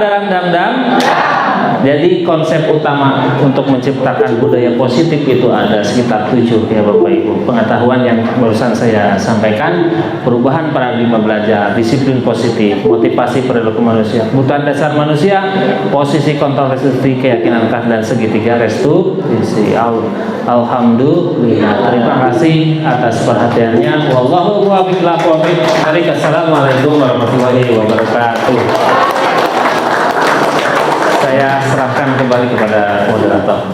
Jadi konsep utama untuk menciptakan budaya positif itu ada sekitar 7 ya Bapak Ibu. Pengetahuan yang barusan saya sampaikan, perubahan paradigma belajar, disiplin positif, motivasi perilaku manusia, kebutuhan dasar manusia, posisi kontrol restitusi, keyakinan kelas, dan segitiga restitusi. Alhamdulillah. Terima kasih atas perhatiannya. Wallahu a'lam bishawab. Assalamualaikum warahmatullahi wabarakatuh. Saya serahkan kembali kepada moderator.